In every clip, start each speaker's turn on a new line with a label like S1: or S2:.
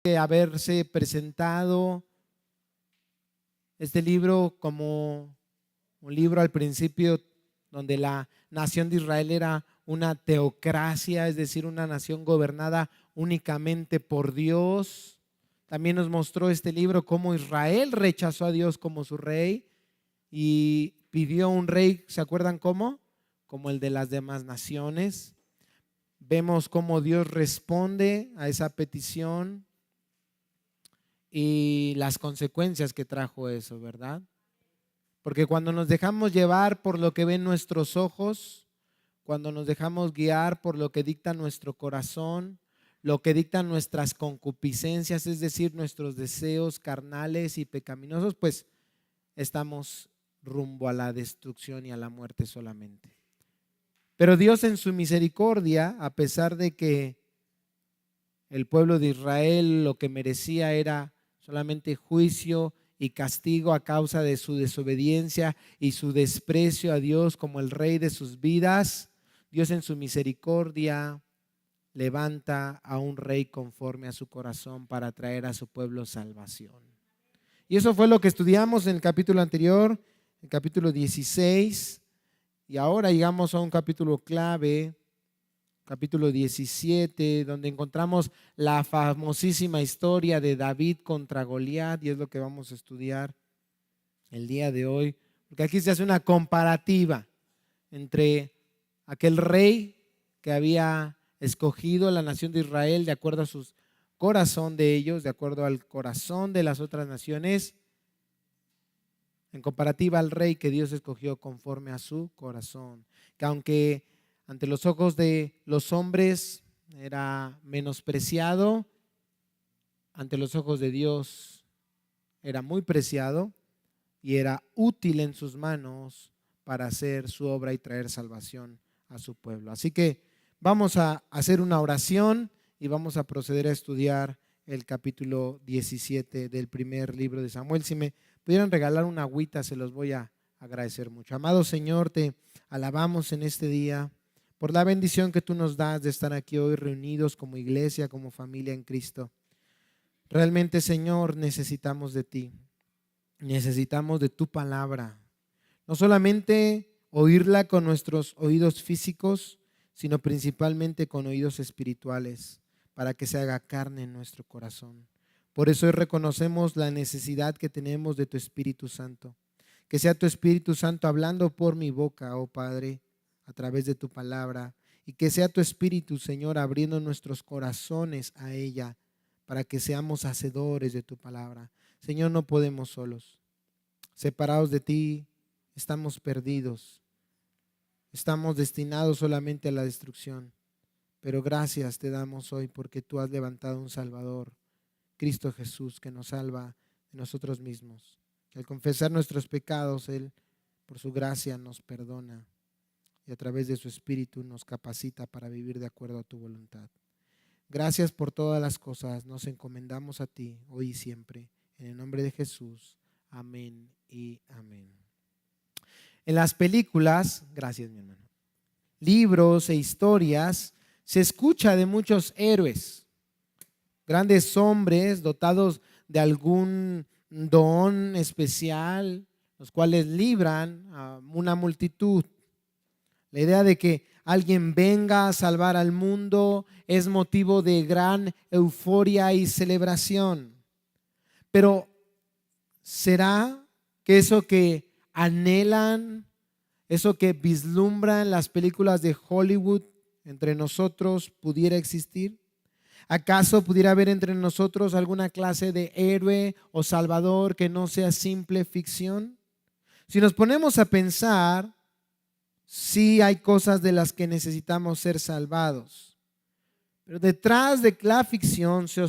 S1: de haberse presentado este libro como un libro al principio donde la nación de Israel era una teocracia, es decir, una nación gobernada únicamente por Dios. También nos mostró este libro cómo Israel rechazó a Dios como su rey y pidió un rey, ¿se acuerdan cómo? Como el de las demás naciones. Vemos cómo Dios responde a esa petición y las consecuencias que trajo eso, ¿verdad? Porque cuando nos dejamos llevar por lo que ven nuestros ojos, cuando nos dejamos guiar por lo que dicta nuestro corazón, lo que dictan nuestras concupiscencias, es decir, nuestros deseos carnales y pecaminosos, pues estamos rumbo a la destrucción y a la muerte solamente. Pero Dios en su misericordia, a pesar de que el pueblo de Israel lo que merecía era solamente juicio y castigo a causa de su desobediencia y su desprecio a Dios como el rey de sus vidas, Dios en su misericordia levanta a un rey conforme a su corazón para traer a su pueblo salvación. Y eso fue lo que estudiamos en el capítulo anterior, el capítulo 16, y ahora llegamos a un capítulo clave, capítulo 17, donde encontramos la famosísima historia de David contra Goliat, y es lo que vamos a estudiar el día de hoy, porque aquí se hace una comparativa entre aquel rey que había escogido la nación de Israel de acuerdo a su corazón de ellos, de acuerdo al corazón de las otras naciones, en comparativa al rey que Dios escogió conforme a su corazón, que aunque ante los ojos de los hombres era menospreciado, ante los ojos de Dios era muy preciado y era útil en sus manos para hacer su obra y traer salvación a su pueblo. Así que vamos a hacer una oración y vamos a proceder a estudiar el capítulo 17 del primer libro de Samuel. Si me pudieran regalar una agüita, se los voy a agradecer mucho. Amado Señor, te alabamos en este día por la bendición que tú nos das de estar aquí hoy reunidos como iglesia, como familia en Cristo. Realmente, Señor, necesitamos de ti, necesitamos de tu palabra. No solamente oírla con nuestros oídos físicos, sino principalmente con oídos espirituales, para que se haga carne en nuestro corazón. Por eso hoy reconocemos la necesidad que tenemos de tu Espíritu Santo. Que sea tu Espíritu Santo hablando por mi boca, oh Padre, a través de tu palabra, y que sea tu Espíritu, Señor, abriendo nuestros corazones a ella, para que seamos hacedores de tu palabra. Señor, no podemos solos. Separados de ti, estamos perdidos. Estamos destinados solamente a la destrucción. Pero gracias te damos hoy porque tú has levantado un Salvador, Cristo Jesús, que nos salva de nosotros mismos. Que al confesar nuestros pecados, Él, por su gracia, nos perdona y a través de su Espíritu nos capacita para vivir de acuerdo a tu voluntad. Gracias por todas las cosas. Nos encomendamos a ti hoy y siempre. En el nombre de Jesús. Amén y amén. En las películas, gracias mi hermano, libros e historias, se escucha de muchos héroes, grandes hombres dotados de algún don especial, los cuales libran a una multitud. La idea de que alguien venga a salvar al mundo es motivo de gran euforia y celebración. Pero ¿será que eso que anhelan, eso que vislumbran las películas de Hollywood entre nosotros pudiera existir? ¿Acaso pudiera haber entre nosotros alguna clase de héroe o salvador que no sea simple ficción? Si nos ponemos a pensar, sí hay cosas de las que necesitamos ser salvados. Pero detrás de la ficción se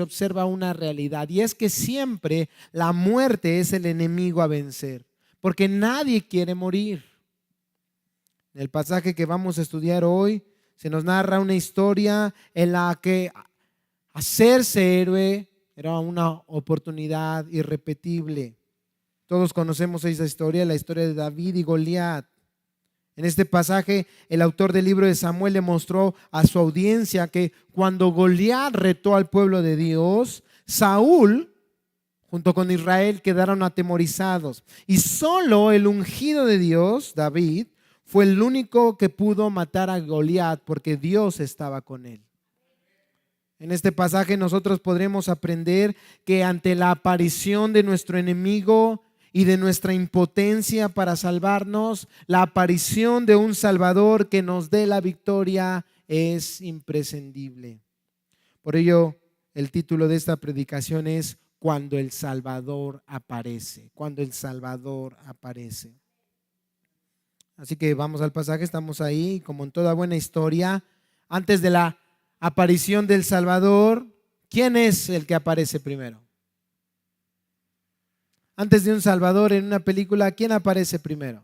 S1: observa una realidad, y es que siempre la muerte es el enemigo a vencer, porque nadie quiere morir. En el pasaje que vamos a estudiar hoy se nos narra una historia en la que hacerse héroe era una oportunidad irrepetible. Todos conocemos esa historia, la historia de David y Goliat. En este pasaje, el autor del libro de Samuel le mostró a su audiencia que cuando Goliat retó al pueblo de Dios, Saúl junto con Israel quedaron atemorizados. Y solo el ungido de Dios, David, fue el único que pudo matar a Goliat porque Dios estaba con él. En este pasaje nosotros podremos aprender que ante la aparición de nuestro enemigo y de nuestra impotencia para salvarnos, la aparición de un Salvador que nos dé la victoria es imprescindible. Por ello, el título de esta predicación es Cuando el Salvador aparece. Cuando el Salvador aparece. Así que vamos al pasaje, estamos ahí, como en toda buena historia, antes de la aparición del Salvador, ¿quién es el que aparece primero? Antes de un Salvador en una película, ¿quién aparece primero?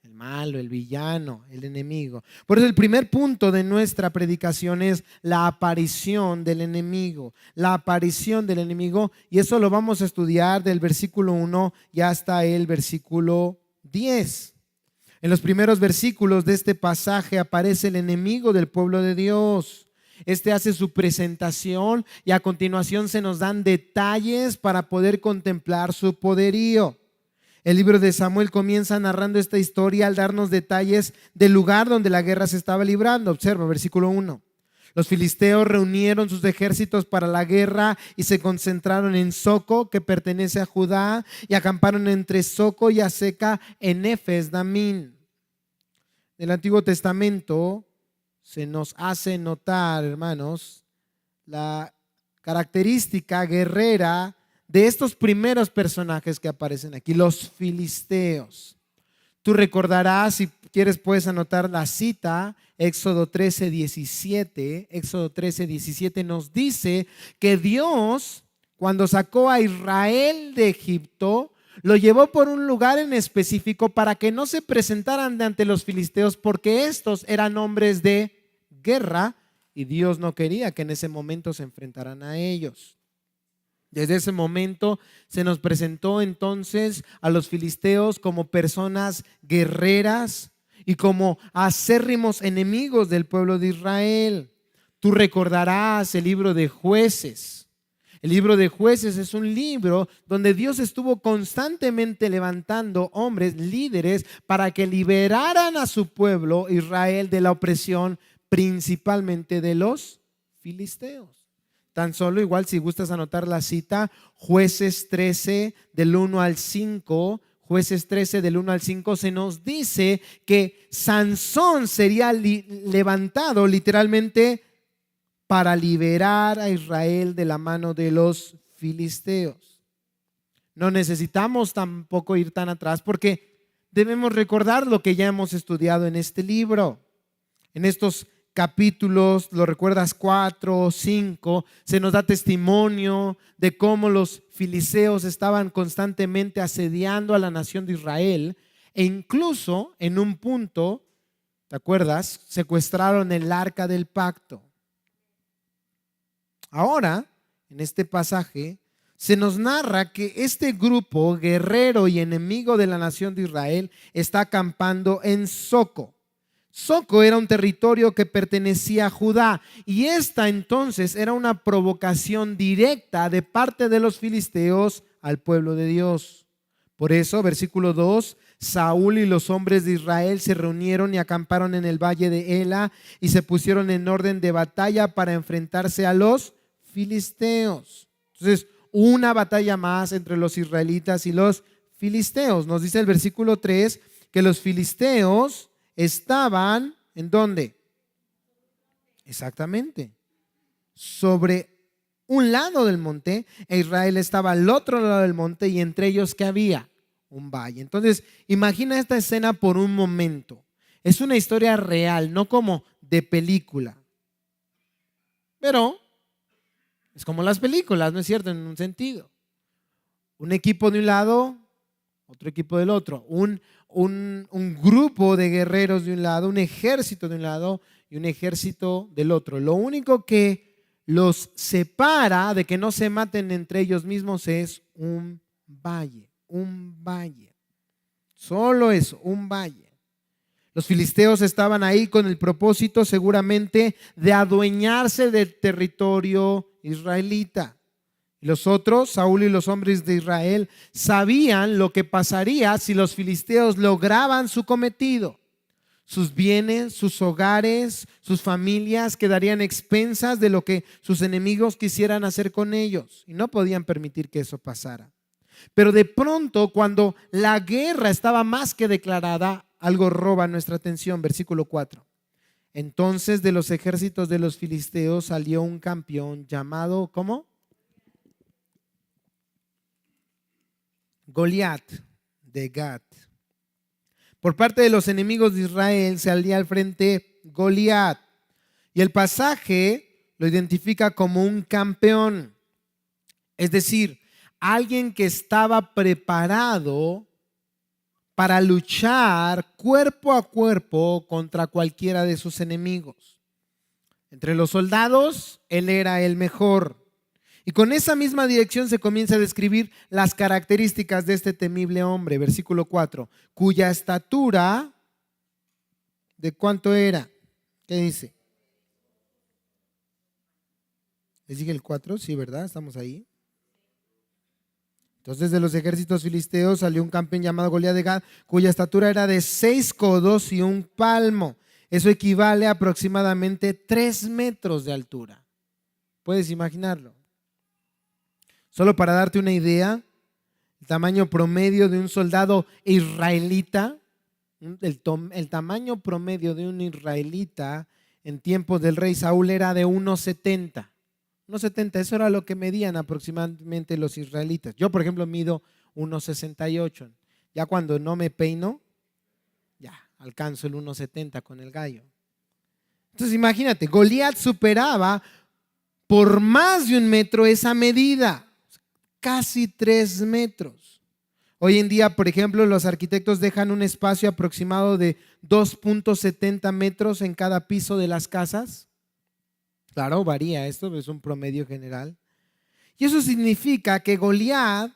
S1: El malo, el villano, el enemigo. Por eso el primer punto de nuestra predicación es la aparición del enemigo. La aparición del enemigo, y eso lo vamos a estudiar del versículo 1 y hasta el versículo 10. En los primeros versículos de este pasaje aparece el enemigo del pueblo de Dios. Este hace su presentación y a continuación se nos dan detalles para poder contemplar su poderío. El libro de Samuel comienza narrando esta historia al darnos detalles del lugar donde la guerra se estaba librando. Observa, versículo 1. Los filisteos reunieron sus ejércitos para la guerra y se concentraron en Soco, que pertenece a Judá, y acamparon entre Soco y Aseca en Efes Damín. En el Antiguo Testamento se nos hace notar, hermanos, la característica guerrera de estos primeros personajes que aparecen aquí, los filisteos. Tú recordarás, si quieres puedes anotar la cita, Éxodo 13:17. Éxodo 13:17 nos dice que Dios, cuando sacó a Israel de Egipto, lo llevó por un lugar en específico para que no se presentaran ante los filisteos, porque estos eran hombres de guerra y Dios no quería que en ese momento se enfrentaran a ellos. Desde ese momento se nos presentó entonces a los filisteos como personas guerreras y como acérrimos enemigos del pueblo de Israel. Tú recordarás el libro de Jueces. El libro de Jueces es un libro donde Dios estuvo constantemente levantando hombres, líderes, para que liberaran a su pueblo Israel de la opresión, principalmente de los filisteos. Tan solo, igual si gustas anotar la cita, Jueces 13 del 1 al 5, Jueces 13 del 1 al 5 se nos dice que Sansón sería levantado literalmente para liberar a Israel de la mano de los filisteos. No necesitamos tampoco ir tan atrás porque debemos recordar lo que ya hemos estudiado en este libro. En estos capítulos, lo recuerdas 4 o 5, se nos da testimonio de cómo los filisteos estaban constantemente asediando a la nación de Israel e incluso en un punto, ¿te acuerdas? Secuestraron el arca del pacto. Ahora, en este pasaje, se nos narra que este grupo guerrero y enemigo de la nación de Israel está acampando en Soco. Soco era un territorio que pertenecía a Judá y esta entonces era una provocación directa de parte de los filisteos al pueblo de Dios. Por eso, versículo 2, Saúl y los hombres de Israel se reunieron y acamparon en el valle de Ela y se pusieron en orden de batalla para enfrentarse a los filisteos. Entonces, una batalla más entre los israelitas y los filisteos. Nos dice el versículo 3 que los filisteos estaban, ¿en dónde? Exactamente, sobre un lado del monte, e Israel estaba al otro lado del monte, y entre ellos, ¿qué había? Un valle. Entonces, imagina esta escena por un momento. Es una historia real, no como de película. Pero es como las películas, ¿no es cierto? En un sentido. Un equipo de un lado, otro equipo del otro. Un grupo de guerreros de un lado, un ejército de un lado y un ejército del otro. Lo único que los separa de que no se maten entre ellos mismos es un valle. Solo eso, un valle. Los filisteos estaban ahí con el propósito seguramente de adueñarse del territorio israelita. Y los otros, Saúl y los hombres de Israel, sabían lo que pasaría si los filisteos lograban su cometido. Sus bienes, sus hogares, sus familias quedarían expensas de lo que sus enemigos quisieran hacer con ellos. Y no podían permitir que eso pasara. Pero de pronto, cuando la guerra estaba más que declarada, algo roba nuestra atención. Versículo 4. Entonces de los ejércitos de los filisteos salió un campeón llamado, ¿cómo? Goliat de Gat. Por parte de los enemigos de Israel salía al frente Goliat. Y el pasaje lo identifica como un campeón. Es decir, alguien que estaba preparado para luchar cuerpo a cuerpo contra cualquiera de sus enemigos. Entre los soldados, él era el mejor. Y con esa misma dirección se comienza a describir las características de este temible hombre. Versículo 4, cuya estatura, ¿de cuánto era? ¿Qué dice? ¿Les dije el 4? Sí, ¿verdad? Estamos ahí. Entonces de los ejércitos filisteos salió un campeón llamado Goliat de Gat, cuya estatura era de 6 codos y un palmo. Eso equivale a aproximadamente 3 metros de altura. ¿Puedes imaginarlo? Solo para darte una idea, el tamaño promedio de un soldado israelita, el tamaño promedio de un israelita en tiempos del rey Saúl era de 1,70. 1,70, eso era lo que medían aproximadamente los israelitas. Yo, por ejemplo, mido 1,68. Ya cuando no me peino, ya alcanzo el 1,70 con el gallo. Entonces imagínate, Goliat superaba por más de 1 metro esa medida, casi 3 metros. Hoy en día, por ejemplo, los arquitectos dejan un espacio aproximado de 2,70 metros en cada piso de las casas. Claro, varía esto, es un promedio general. Y eso significa que Goliat,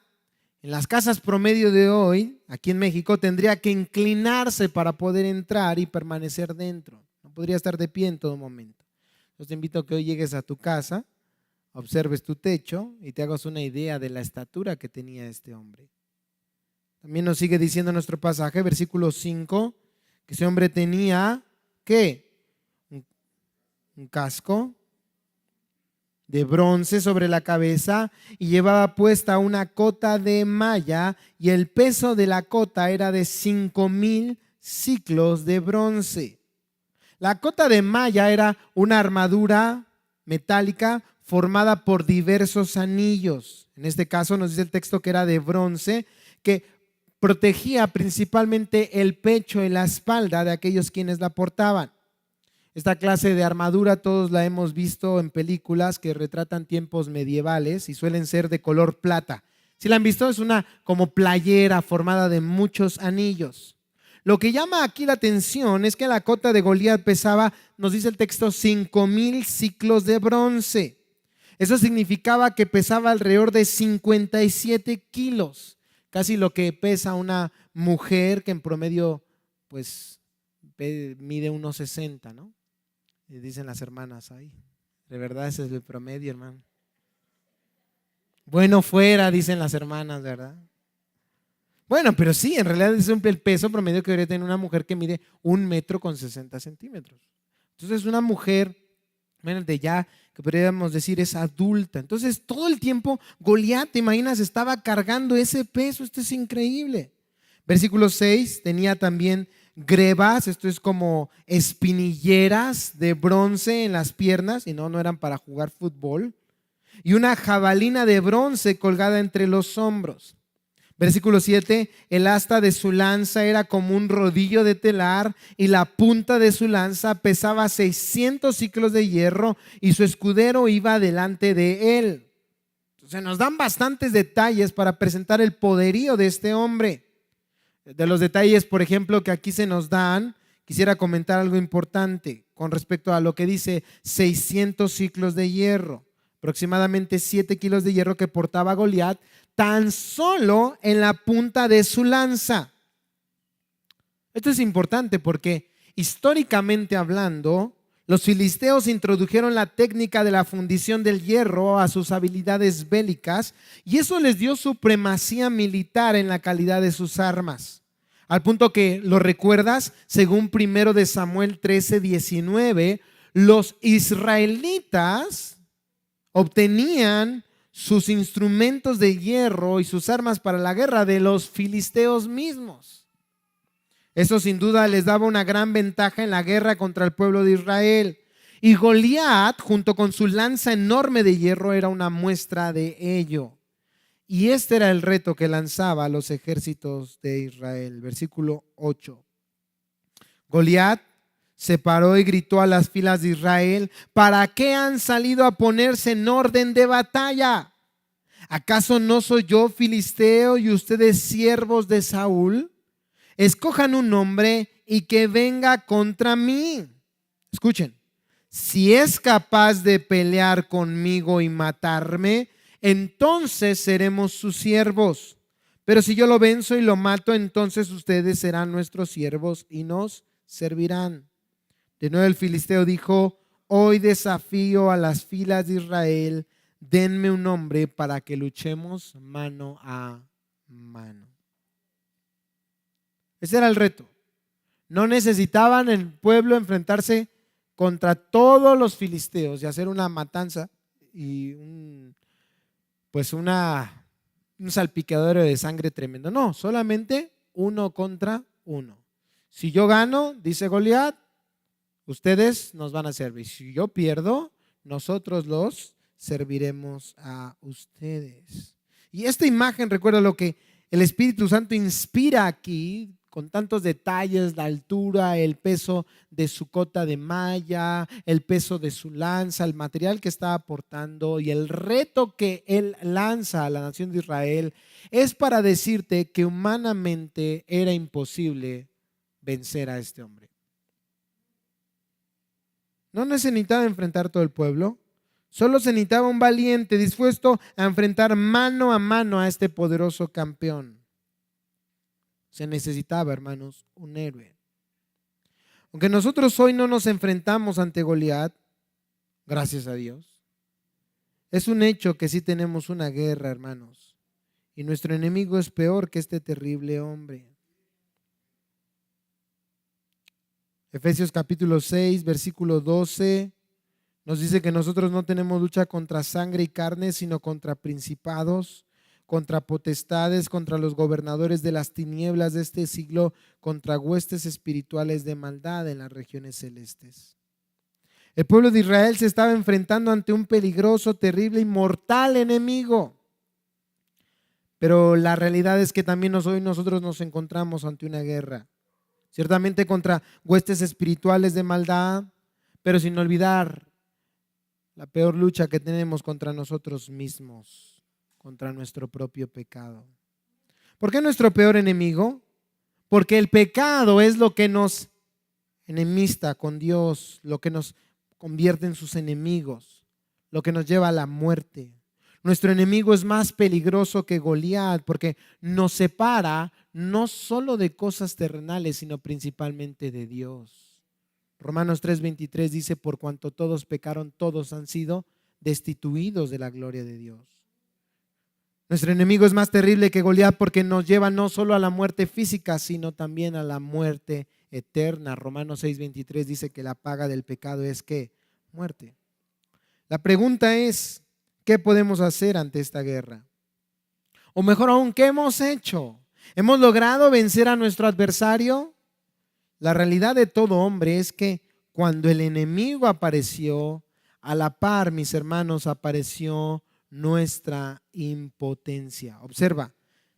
S1: en las casas promedio de hoy, aquí en México, tendría que inclinarse para poder entrar y permanecer dentro. No podría estar de pie en todo momento. Entonces te invito a que hoy llegues a tu casa, observes tu techo y te hagas una idea de la estatura que tenía este hombre. También nos sigue diciendo nuestro pasaje, versículo 5, que ese hombre tenía, ¿qué? Un casco de bronce sobre la cabeza y llevaba puesta una cota de malla y el peso de la cota era de 5,000 siclos de bronce. La cota de malla era una armadura metálica formada por diversos anillos. En este caso nos dice el texto que era de bronce, que protegía principalmente el pecho y la espalda de aquellos quienes la portaban. Esta clase de armadura todos la hemos visto en películas que retratan tiempos medievales y suelen ser de color plata. Si la han visto, es una como playera formada de muchos anillos. Lo que llama aquí la atención es que la cota de Goliat pesaba, nos dice el texto, 5,000 siclos de bronce. Eso significaba que pesaba alrededor de 57 kilos, casi lo que pesa una mujer que en promedio pues mide 1,60, ¿no? Y dicen las hermanas ahí, de verdad ese es el promedio, hermano. Bueno fuera, dicen las hermanas, ¿verdad? Bueno, pero sí, en realidad es el peso promedio que debería tener una mujer que mide 1,60 m. Entonces una mujer, de ya que podríamos decir es adulta. Entonces todo el tiempo Goliat, te imaginas, estaba cargando ese peso. Esto es increíble. Versículo 6, tenía también grebas, esto es como espinilleras de bronce en las piernas, y no eran para jugar fútbol, y una jabalina de bronce colgada entre los hombros. Versículo 7, el asta de su lanza era como un rodillo de telar y la punta de su lanza pesaba 600 siclos de hierro y su escudero iba delante de él. Entonces nos dan bastantes detalles para presentar el poderío de este hombre. De los detalles, por ejemplo, que aquí se nos dan, quisiera comentar algo importante con respecto a lo que dice 600 siclos de hierro, aproximadamente 7 kilos de hierro que portaba Goliat tan solo en la punta de su lanza. Esto es importante porque históricamente hablando, los filisteos introdujeron la técnica de la fundición del hierro a sus habilidades bélicas y eso les dio supremacía militar en la calidad de sus armas. Al punto que, ¿lo recuerdas? Según 1 de Samuel 13:19, los israelitas obtenían sus instrumentos de hierro y sus armas para la guerra de los filisteos mismos. Eso sin duda les daba una gran ventaja en la guerra contra el pueblo de Israel. Y Goliat, junto con su lanza enorme de hierro, era una muestra de ello. Y este era el reto que lanzaba a los ejércitos de Israel. Versículo 8. Goliat se paró y gritó a las filas de Israel: ¿para qué han salido a ponerse en orden de batalla? ¿Acaso no soy yo filisteo y ustedes siervos de Saúl? Escojan un hombre y que venga contra mí. Escuchen, si es capaz de pelear conmigo y matarme, entonces seremos sus siervos. Pero si yo lo venzo y lo mato, entonces ustedes serán nuestros siervos y nos servirán. De nuevo el filisteo dijo: hoy desafío a las filas de Israel, denme un hombre para que luchemos mano a mano. Ese era el reto. No necesitaban el pueblo enfrentarse contra todos los filisteos y hacer una matanza y un salpicadero de sangre tremendo. No, solamente uno contra uno. Si yo gano, dice Goliat, ustedes nos van a servir. Si yo pierdo, nosotros los serviremos a ustedes. Y esta imagen, recuerda lo que el Espíritu Santo inspira aquí, con tantos detalles: la altura, el peso de su cota de malla, el peso de su lanza, el material que está aportando y el reto que él lanza a la nación de Israel, es para decirte que humanamente era imposible vencer a este hombre. No necesitaba enfrentar todo el pueblo, solo se necesitaba un valiente dispuesto a enfrentar mano a mano a este poderoso campeón. Se necesitaba, hermanos, un héroe. Aunque nosotros hoy no nos enfrentamos ante Goliat, gracias a Dios, es un hecho que sí tenemos una guerra, hermanos, y nuestro enemigo es peor que este terrible hombre. Efesios capítulo 6, versículo 12, nos dice que nosotros no tenemos lucha contra sangre y carne, sino contra principados, contra potestades, contra los gobernadores de las tinieblas de este siglo, contra huestes espirituales de maldad en las regiones celestes. El pueblo de Israel se estaba enfrentando ante un peligroso, terrible y mortal enemigo. Pero la realidad es que también hoy nosotros nos encontramos ante una guerra. Ciertamente contra huestes espirituales de maldad, pero sin olvidar la peor lucha que tenemos contra nosotros mismos, contra nuestro propio pecado. ¿Por qué nuestro peor enemigo? Porque el pecado es lo que nos enemista con Dios, lo que nos convierte en sus enemigos, lo que nos lleva a la muerte. Nuestro enemigo es más peligroso que Goliat porque nos separa no solo de cosas terrenales, sino principalmente de Dios. Romanos 3:23 dice: por cuanto todos pecaron, todos han sido destituidos de la gloria de Dios. Nuestro enemigo es más terrible que Goliat porque nos lleva no solo a la muerte física, sino también a la muerte eterna. Romanos 6:23 dice que la paga del pecado es ¿qué? Muerte. La pregunta es: ¿qué podemos hacer ante esta guerra? O mejor aún, ¿qué hemos hecho? ¿Hemos logrado vencer a nuestro adversario? La realidad de todo hombre es que cuando el enemigo apareció, a la par, mis hermanos, apareció nuestra impotencia. Observa,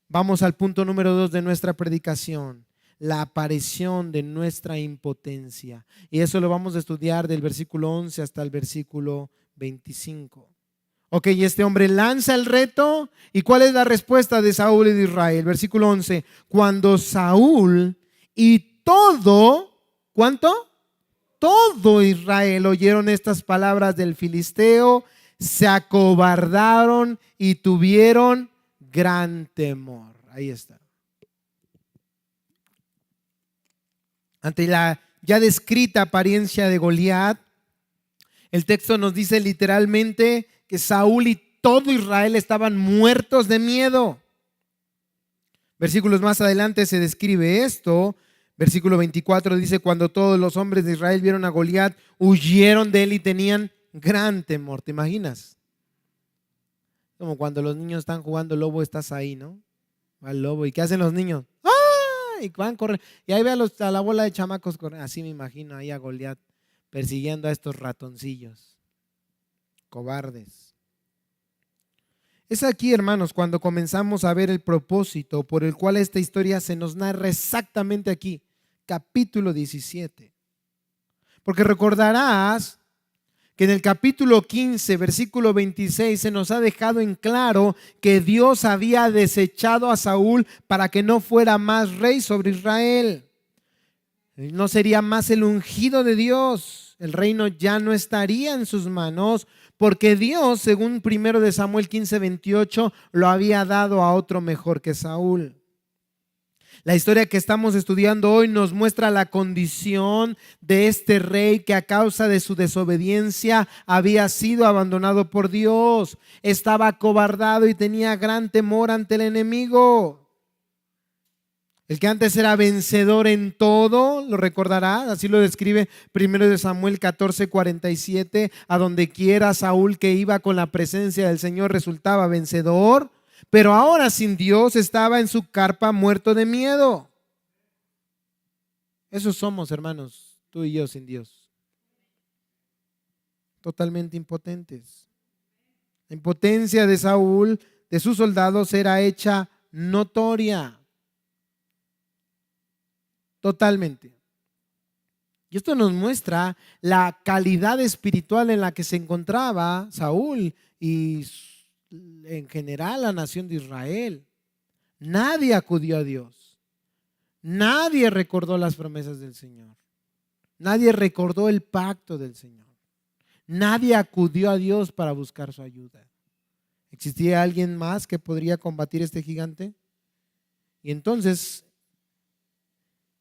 S1: vamos al punto número 2 de nuestra predicación: la aparición de nuestra impotencia. Y eso lo vamos a estudiar del versículo 11 hasta el versículo 25. Ok, y este hombre lanza el reto. ¿Y cuál es la respuesta de Saúl y de Israel? Versículo 11: cuando Saúl y todo, ¿cuánto? Todo Israel oyeron estas palabras del filisteo, se acobardaron y tuvieron gran temor. Ahí está. ante la ya descrita apariencia de Goliat, el texto nos dice literalmente que Saúl y todo Israel estaban muertos de miedo. Versículos más adelante se describe esto. Versículo 24 dice: cuando todos los hombres de Israel vieron a Goliat, huyeron de él y tenían gran temor. ¿Te imaginas? Como cuando los niños están jugando lobo, estás ahí, ¿no? Va el lobo. ¿Y qué hacen los niños? ¡Ah! Y van a correr. Y ahí ve a la bola de chamacos correr. Así me imagino ahí a Goliat persiguiendo a estos ratoncillos cobardes. Es aquí, hermanos, cuando comenzamos a ver el propósito por el cual esta historia se nos narra exactamente aquí, capítulo 17. Porque recordarás que en el capítulo 15, versículo 26, se nos ha dejado en claro que Dios había desechado a Saúl para que no fuera más rey sobre Israel. No sería más el ungido de Dios. El reino ya no estaría en sus manos, porque Dios, según 1 de Samuel 15:28, lo había dado a otro mejor que Saúl. La historia que estamos estudiando hoy nos muestra la condición de este rey que a causa de su desobediencia había sido abandonado por Dios. Estaba acobardado y tenía gran temor ante el enemigo. El que antes era vencedor en todo, lo recordará, así lo describe 1 de Samuel 14:47, a donde quiera Saúl que iba con la presencia del Señor resultaba vencedor, pero ahora sin Dios estaba en su carpa muerto de miedo. Esos somos, hermanos, tú y yo sin Dios. Totalmente impotentes. La impotencia de Saúl, de sus soldados, era hecha notoria. Totalmente. Y esto nos muestra la calidad espiritual en la que se encontraba Saúl y en general la nación de Israel. Nadie acudió a Dios. Nadie recordó las promesas del Señor. Nadie recordó el pacto del Señor. Nadie acudió a Dios para buscar su ayuda. ¿Existía alguien más que podría combatir este gigante? Y entonces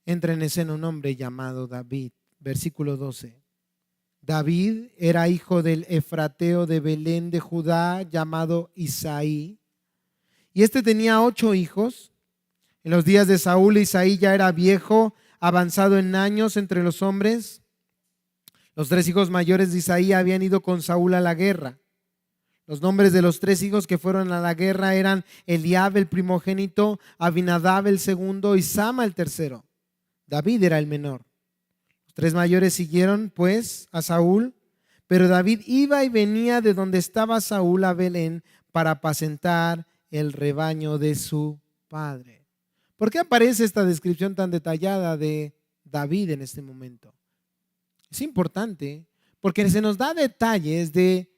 S1: entra en escena un hombre llamado David. Versículo 12. David era hijo del efrateo de Belén de Judá llamado Isaí. Y este tenía 8 hijos. En los días de Saúl, Isaí ya era viejo, avanzado en años entre los hombres. Los 3 hijos mayores de Isaí habían ido con Saúl a la guerra. Los nombres de los 3 hijos que fueron a la guerra eran Eliab el primogénito, Abinadab el segundo y Sama el tercero. David era el menor. Los 3 mayores siguieron pues a Saúl, pero David iba y venía de donde estaba Saúl a Belén para apacentar el rebaño de su padre. ¿Por qué aparece esta descripción tan detallada de David en este momento? Es importante porque se nos da detalles de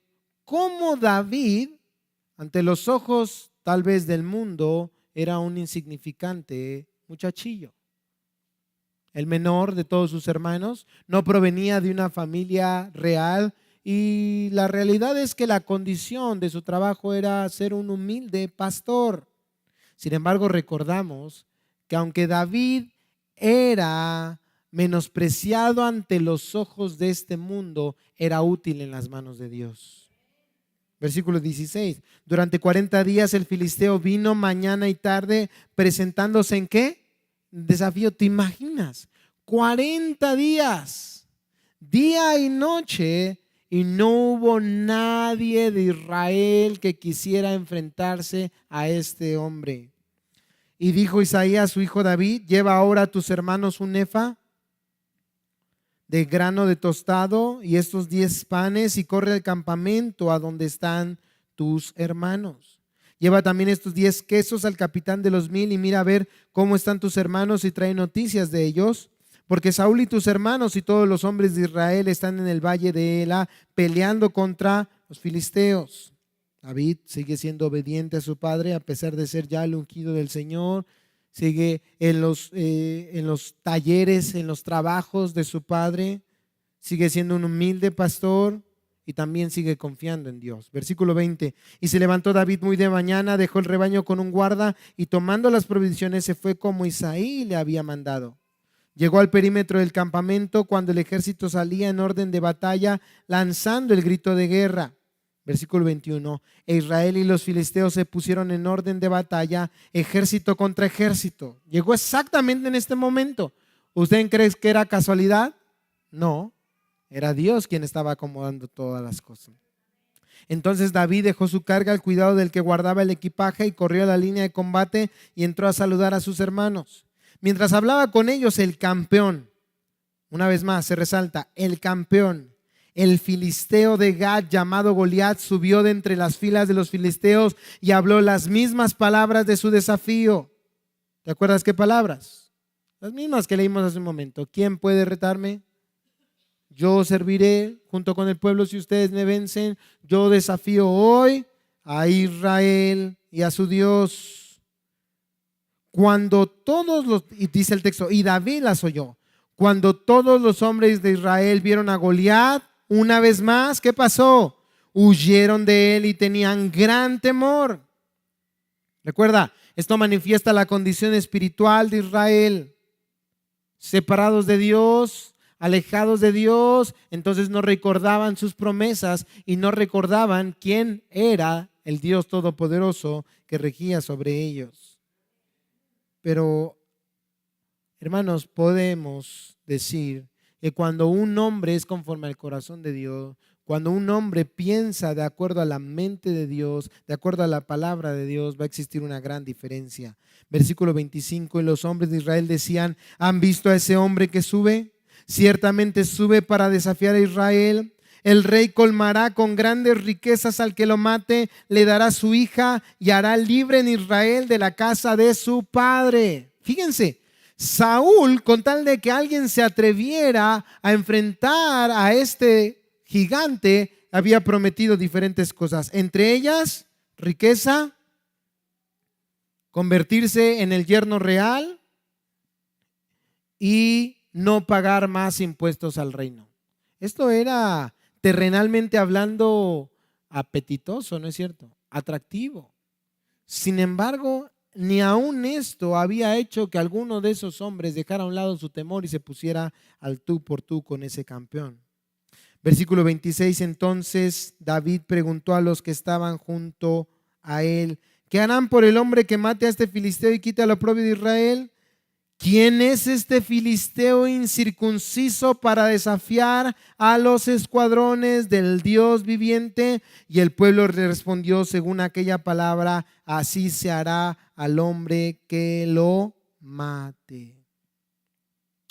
S1: cómo David, ante los ojos tal vez del mundo, era un insignificante muchachillo. El menor de todos sus hermanos, no provenía de una familia real y la realidad es que la condición de su trabajo era ser un humilde pastor. Sin embargo, recordamos que aunque David era menospreciado ante los ojos de este mundo, era útil en las manos de Dios. Versículo 16. Durante 40 días el filisteo vino mañana y tarde presentándose ¿en qué? Desafío. ¿Te imaginas? 40 días, día y noche, y no hubo nadie de Israel que quisiera enfrentarse a este hombre. Y dijo Isaí a su hijo David: lleva ahora a tus hermanos un efa de grano de tostado y estos 10 panes y corre al campamento a donde están tus hermanos. Lleva también estos 10 quesos al capitán de los 1000 y mira a ver cómo están tus hermanos y trae noticias de ellos, porque Saúl y tus hermanos y todos los hombres de Israel están en el valle de Ela peleando contra los filisteos. David sigue siendo obediente a su padre a pesar de ser ya el ungido del Señor. Sigue en los talleres, en los trabajos de su padre. Sigue siendo un humilde pastor y también sigue confiando en Dios. Versículo 20. Y se levantó David muy de mañana, dejó el rebaño con un guarda y tomando las provisiones se fue como Isaí le había mandado. Llegó al perímetro del campamento cuando el ejército salía en orden de batalla, lanzando el grito de guerra. Versículo 21. E Israel y los filisteos se pusieron en orden de batalla, ejército contra ejército. Llegó exactamente en este momento. ¿Usted cree que era casualidad? No, era Dios quien estaba acomodando todas las cosas. Entonces David dejó su carga al cuidado del que guardaba el equipaje y corrió a la línea de combate y entró a saludar a sus hermanos. Mientras hablaba con ellos, el campeón, una vez más se resalta, el campeón, el filisteo de Gat llamado Goliat, subió de entre las filas de los filisteos y habló las mismas palabras de su desafío. ¿Te acuerdas qué palabras? Las mismas que leímos hace un momento. ¿Quién puede retarme? Yo serviré junto con el pueblo si ustedes me vencen. Yo desafío hoy a Israel y a su Dios. Cuando todos los, y dice el texto, y David las oyó. Cuando todos los hombres de Israel vieron a Goliat, una vez más, ¿qué pasó? Huyeron de él y tenían gran temor. Recuerda, esto manifiesta la condición espiritual de Israel. Separados de Dios, alejados de Dios, entonces no recordaban sus promesas y no recordaban quién era el Dios Todopoderoso que regía sobre ellos. Pero, hermanos, podemos decir que cuando un hombre es conforme al corazón de Dios, cuando un hombre piensa de acuerdo a la mente de Dios, de acuerdo a la palabra de Dios, va a existir una gran diferencia. Versículo 25, y los hombres de Israel decían, ¿han visto a ese hombre que sube? Ciertamente sube para desafiar a Israel. El rey colmará con grandes riquezas al que lo mate, le dará su hija y hará libre en Israel de la casa de su padre. Fíjense, Saúl, con tal de que alguien se atreviera a enfrentar a este gigante, había prometido diferentes cosas, entre ellas riqueza, convertirse en el yerno real y no pagar más impuestos al reino. Esto era terrenalmente hablando apetitoso, ¿no es cierto? Atractivo. Sin embargo, ni aún esto había hecho que alguno de esos hombres dejara a un lado su temor y se pusiera al tú por tú con ese campeón. Versículo 26, entonces David preguntó a los que estaban junto a él, ¿qué harán por el hombre que mate a este filisteo y quite al oprobio de Israel? ¿Quién es este filisteo incircunciso para desafiar a los escuadrones del Dios viviente? Y el pueblo respondió según aquella palabra, así se hará al hombre que lo mate.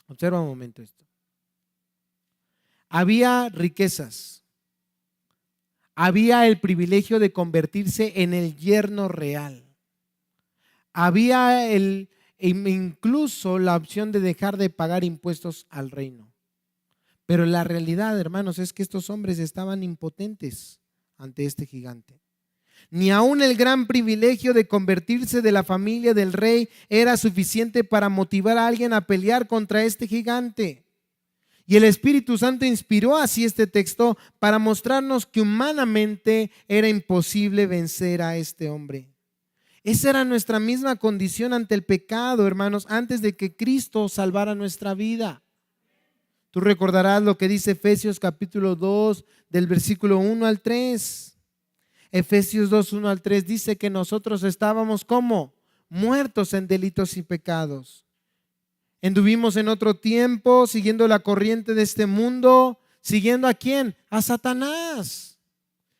S1: Observa un momento esto. Había riquezas, había el privilegio de convertirse en el yerno real, había incluso la opción de dejar de pagar impuestos al reino. Pero la realidad, hermanos, es que estos hombres estaban impotentes ante este gigante. Ni aún el gran privilegio de convertirse de la familia del rey era suficiente para motivar a alguien a pelear contra este gigante. Y el Espíritu Santo inspiró así este texto para mostrarnos que humanamente era imposible vencer a este hombre. Esa era nuestra misma condición ante el pecado, hermanos, antes de que Cristo salvara nuestra vida. Tú recordarás lo que dice Efesios capítulo 2, del versículo 1 al 3. Efesios 2, 1 al 3 dice que nosotros estábamos como muertos en delitos y pecados. Anduvimos en otro tiempo siguiendo la corriente de este mundo. ¿Siguiendo a quién? A Satanás.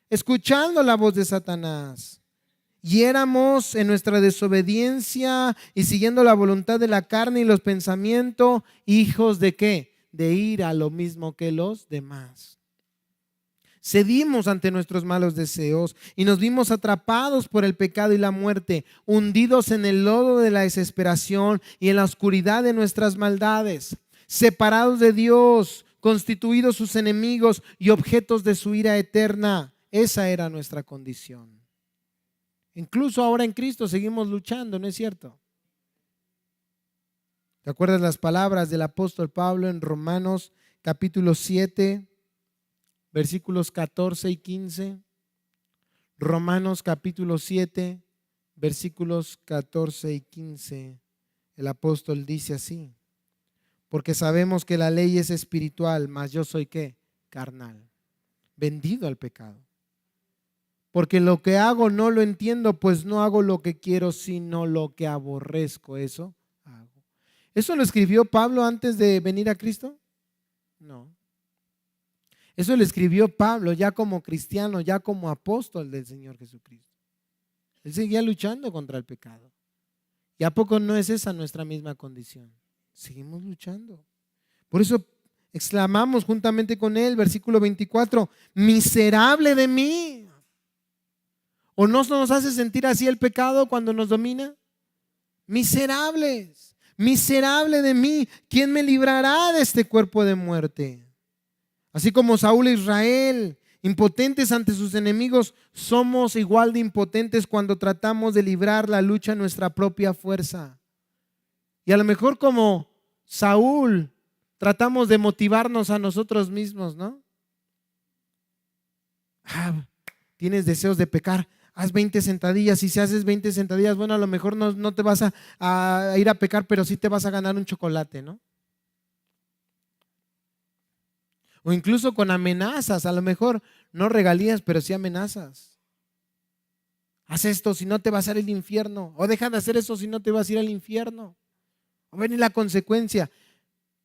S1: Escuchando la voz de Satanás. Y éramos en nuestra desobediencia y siguiendo la voluntad de la carne y los pensamientos, hijos de ¿qué? De ir a lo mismo que los demás. Cedimos ante nuestros malos deseos y nos vimos atrapados por el pecado y la muerte, hundidos en el lodo de la desesperación y en la oscuridad de nuestras maldades, separados de Dios, constituidos sus enemigos y objetos de su ira eterna. Esa era nuestra condición. Incluso ahora en Cristo seguimos luchando, ¿no es cierto? ¿Te acuerdas las palabras del apóstol Pablo en Romanos capítulo 7? Versículos 14 y 15. Romanos capítulo 7, versículos 14 y 15. El apóstol dice así: porque sabemos que la ley es espiritual, mas yo soy ¿qué? Carnal, vendido al pecado. Porque lo que hago no lo entiendo, pues no hago lo que quiero, sino lo que aborrezco, eso hago. ¿Eso lo escribió Pablo antes de venir a Cristo? No. Eso lo escribió Pablo ya como cristiano, ya como apóstol del Señor Jesucristo. Él seguía luchando contra el pecado. ¿Y a poco no es esa nuestra misma condición? Seguimos luchando. Por eso exclamamos juntamente con él, versículo 24, miserable de mí. ¿O no nos hace sentir así el pecado cuando nos domina? Miserables, miserable de mí. ¿Quién me librará de este cuerpo de muerte? Así como Saúl e Israel, impotentes ante sus enemigos, somos igual de impotentes cuando tratamos de librar la lucha en nuestra propia fuerza. Y a lo mejor como Saúl, tratamos de motivarnos a nosotros mismos, ¿no? Tienes deseos de pecar, haz 20 sentadillas, y si haces 20 sentadillas, bueno, a lo mejor no te vas a ir a pecar, pero sí te vas a ganar un chocolate, ¿no? O incluso con amenazas, a lo mejor no regalías, pero sí amenazas. Haz esto, si no te vas a ir al infierno. O deja de hacer eso, si no te vas a ir al infierno. O ven la consecuencia.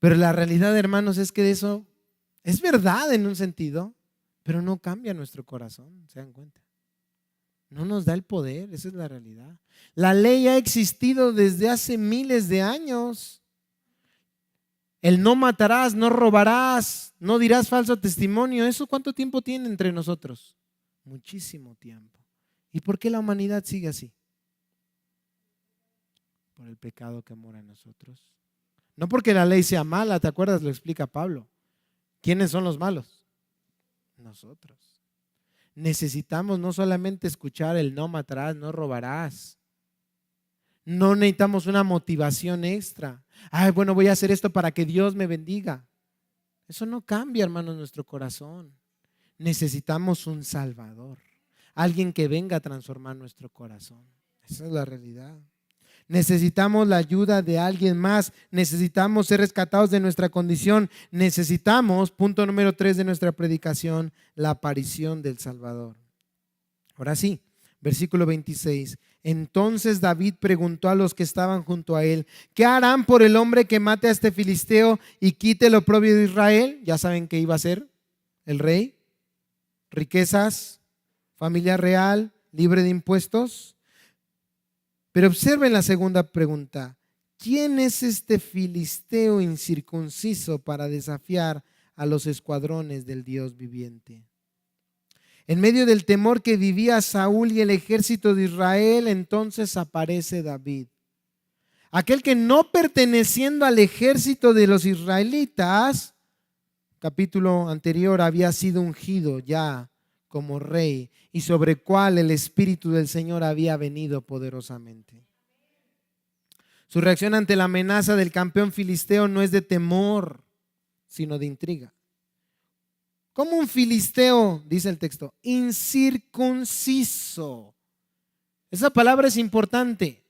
S1: Pero la realidad, hermanos, es que de eso es verdad en un sentido, pero no cambia nuestro corazón, ¿se dan cuenta? No nos da el poder, esa es la realidad. La ley ha existido desde hace miles de años. El no matarás, no robarás, no dirás falso testimonio. ¿Eso cuánto tiempo tiene entre nosotros? Muchísimo tiempo. ¿Y por qué la humanidad sigue así? Por el pecado que mora en nosotros. No porque la ley sea mala, ¿te acuerdas? Lo explica Pablo. ¿Quiénes son los malos? Nosotros. Necesitamos no solamente escuchar el no matarás, no robarás. No necesitamos una motivación extra. Bueno, voy a hacer esto para que Dios me bendiga. Eso no cambia, hermanos, nuestro corazón. Necesitamos un Salvador. Alguien que venga a transformar nuestro corazón. Esa es la realidad. Necesitamos la ayuda de alguien más. Necesitamos ser rescatados de nuestra condición. Necesitamos, punto número 3 de nuestra predicación, la aparición del Salvador. Ahora sí, versículo 26. Entonces David preguntó a los que estaban junto a él: ¿qué harán por el hombre que mate a este filisteo y quite el oprobio de Israel? Ya saben que iba a ser el rey, riquezas, familia real, libre de impuestos. Pero observen la segunda pregunta: ¿quién es este filisteo incircunciso para desafiar a los escuadrones del Dios viviente? En medio del temor que vivía Saúl y el ejército de Israel, entonces aparece David. Aquel que no perteneciendo al ejército de los israelitas, capítulo anterior, había sido ungido ya como rey y sobre cual el Espíritu del Señor había venido poderosamente. Su reacción ante la amenaza del campeón filisteo no es de temor, sino de intriga. Como un filisteo, dice el texto, incircunciso. Esa palabra es importante.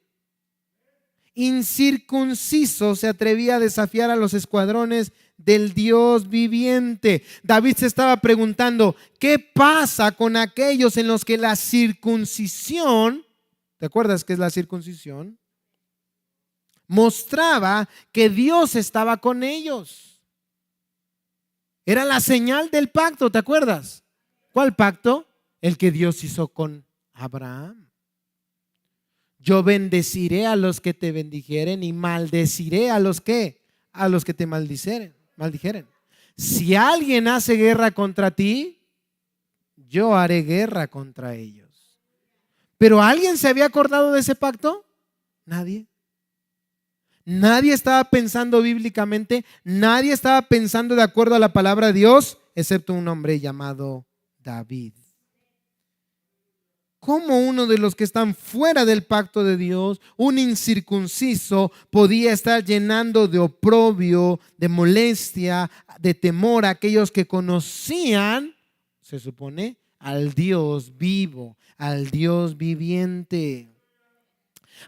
S1: Incircunciso se atrevía a desafiar a los escuadrones del Dios viviente. David se estaba preguntando: ¿qué pasa con aquellos en los que la circuncisión, ¿te acuerdas qué es la circuncisión? Mostraba que Dios estaba con ellos. Era la señal del pacto, ¿te acuerdas? ¿Cuál pacto? El que Dios hizo con Abraham. Yo bendeciré a los que te bendijeren y maldeciré a los que te maldijeren. Si alguien hace guerra contra ti, yo haré guerra contra ellos. ¿Pero alguien se había acordado de ese pacto? Nadie. Nadie estaba pensando bíblicamente, nadie estaba pensando de acuerdo a la palabra de Dios, excepto un hombre llamado David. ¿Cómo uno de los que están fuera del pacto de Dios, un incircunciso, podía estar llenando de oprobio, de molestia, de temor a aquellos que conocían, se supone, al Dios vivo, al Dios viviente?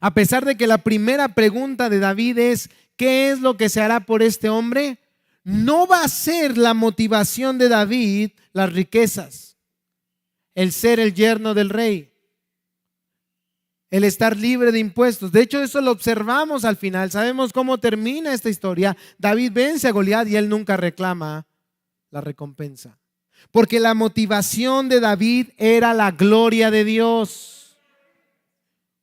S1: A pesar de que la primera pregunta de David es: ¿qué es lo que se hará por este hombre? No va a ser la motivación de David las riquezas, el ser el yerno del rey, el estar libre de impuestos. De hecho, eso lo observamos al final. Sabemos cómo termina esta historia. David vence a Goliat y él nunca reclama la recompensa, porque la motivación de David era la gloria de Dios.